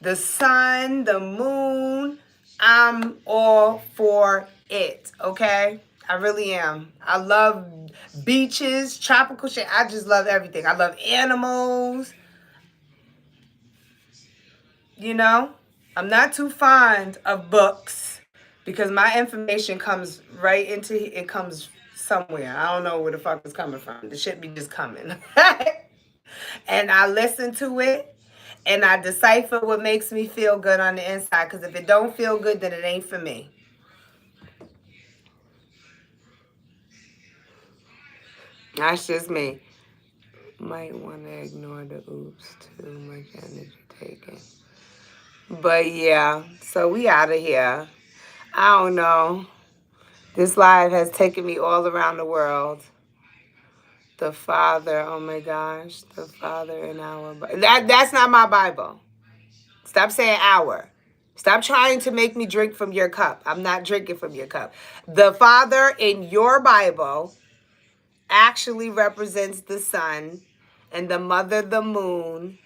the sun, the moon, I'm all for it, okay? I really am. I love beaches, tropical shit. I just love everything. I love animals. You know, I'm not too fond of books because my information comes right into it comes somewhere. I don't know where the fuck it's coming from. The shit be just coming. And I listen to it and I decipher what makes me feel good on the inside because if it don't feel good, then it ain't for me. That's just me. Might want to ignore the oops, too much energy taken. But yeah, so we out of here. I don't know. This live has taken me all around the world. The Father, oh my gosh, the Father in our Bible. That's not my Bible. Stop saying our. Stop trying to make me drink from your cup. I'm not drinking from your cup. The Father in your Bible actually represents the sun, and the mother the moon,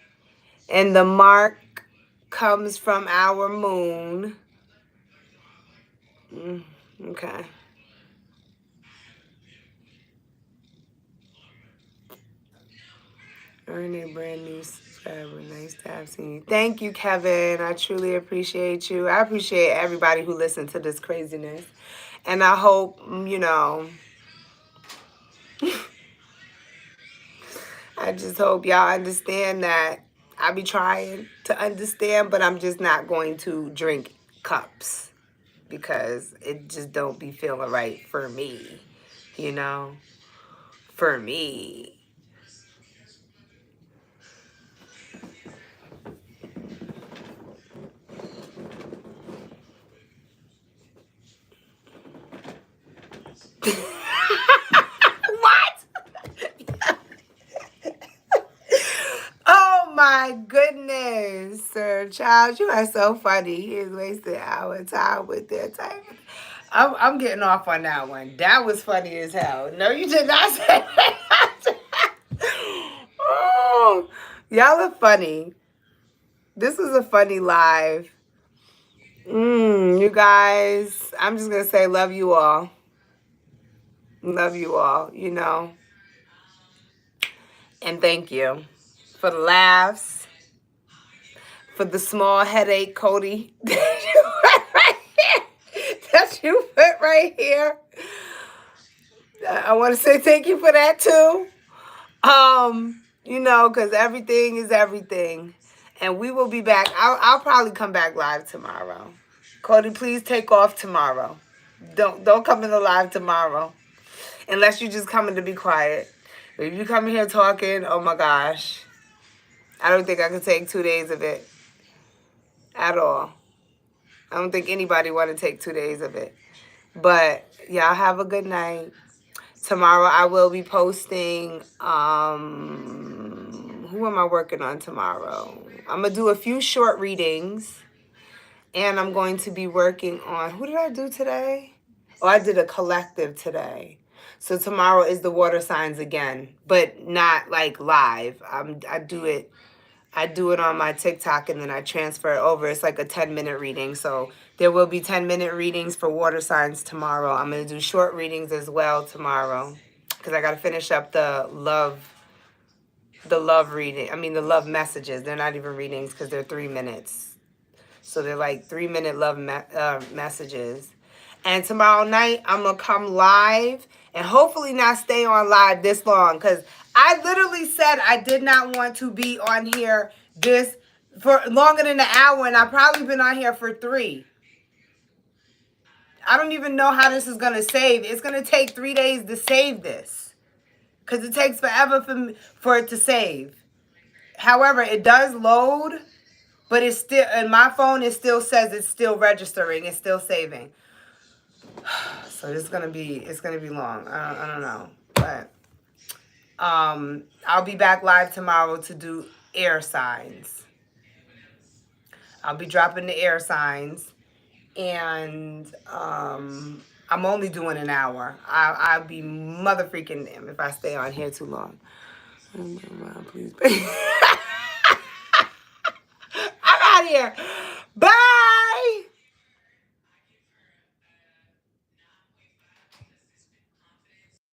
and the mark comes from our moon. Okay. Earn a brand new subscriber. Nice to have seen you. Thank you, Kevin. I truly appreciate you. I appreciate everybody who listened to this craziness. And I hope, I just hope y'all understand that I be trying to understand, but I'm just not going to drink cups because it just don't be feeling right for me, for me. What? Oh my goodness, Sir Charles, you are so funny. He is wasting our time with their time. I'm getting off on that one. That was funny as hell. No, you did not say that. Oh, y'all are funny. This was a funny live. You guys, I'm just going to say love you all. Love you all, And thank you for the laughs, for the small headache, Cody, that you put right here. I want to say thank you for that too. Because everything is everything. And we will be back. I'll probably come back live tomorrow. Cody, please take off tomorrow. Don't come in the live tomorrow. Unless you're just coming to be quiet. If you come in here talking, oh my gosh. I don't think I could take 2 days of it. At all. I don't think anybody want to take 2 days of it. But y'all have a good night. Tomorrow I will be posting, who am I working on tomorrow? I'm going to do a few short readings. And I'm going to be working on, who did I do today? Oh, I did a collective today. So tomorrow is the water signs again, but not like live. I do it on my TikTok and then I transfer it over. It's like a 10-minute reading. So there will be 10-minute readings for water signs tomorrow. I'm going to do short readings as well tomorrow because I got to finish up the love reading. The love messages. They're not even readings because they're 3 minutes. So they're like 3-minute love messages. And tomorrow night, I'm going to come live and hopefully not stay on live this long. Because I literally said I did not want to be on here for longer than an hour. And I've probably been on here for 3. I don't even know how this is going to save. It's going to take 3 days to save this. Because it takes forever for it to save. However, it does load. But it's still, in my phone, it still says it's still registering. It's still saving. So it's gonna be long. I don't know. But I'll be back live tomorrow to do air signs. I'll be dropping the air signs. And I'm only doing an hour. I'll be mother freaking damn if I stay on here too long. Please. I'm out of here. Bye.